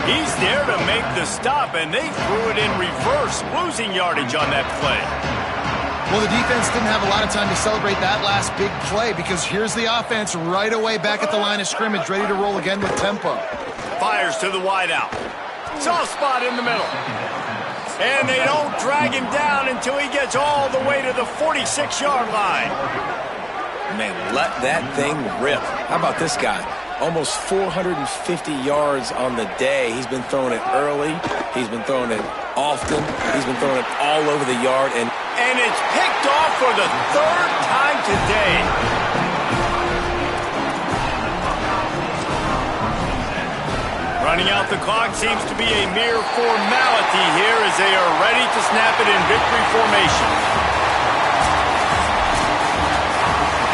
He's there to make the stop, and they threw it in reverse, losing yardage on that play. Well, the defense didn't have a lot of time to celebrate that last big play because here's the offense right away back at the line of scrimmage, ready to roll again with tempo. Fires to the wideout. Soft spot in the middle. And they don't drag him down until he gets all the way to the 46-yard line. Man, let that thing rip. How about this guy? Almost 450 yards on the day. He's been throwing it early. He's been throwing it often. He's been throwing it all over the yard. And it's picked off for the 3rd time today. Running out the clock seems to be a mere formality here as they are ready to snap it in victory formation.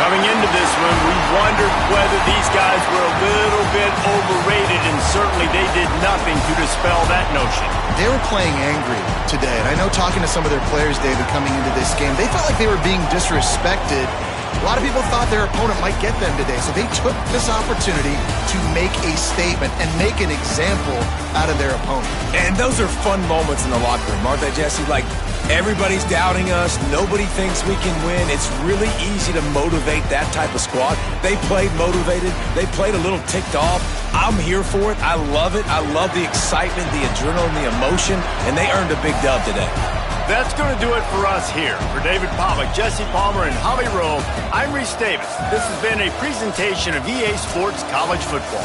Coming into this one, we wondered whether these guys were a little bit overrated, and certainly they did nothing to dispel that notion. They were playing angry today, and I know talking to some of their players, David, coming into this game, they felt like they were being disrespected. A lot of people thought their opponent might get them today, so they took this opportunity to make a statement and make an example out of their opponent. And those are fun moments in the locker room, aren't they, Jesse? Like, everybody's doubting us. Nobody thinks we can win. It's really easy to motivate that type of squad. They played motivated. They played a little ticked off. I'm here for it. I love it. I love the excitement, the adrenaline, the emotion, and they earned a big dub today. That's going to do it for us here. For David Pollack, Jesse Palmer, and Holly Rowe, I'm Reese Davis. This has been a presentation of EA Sports College Football.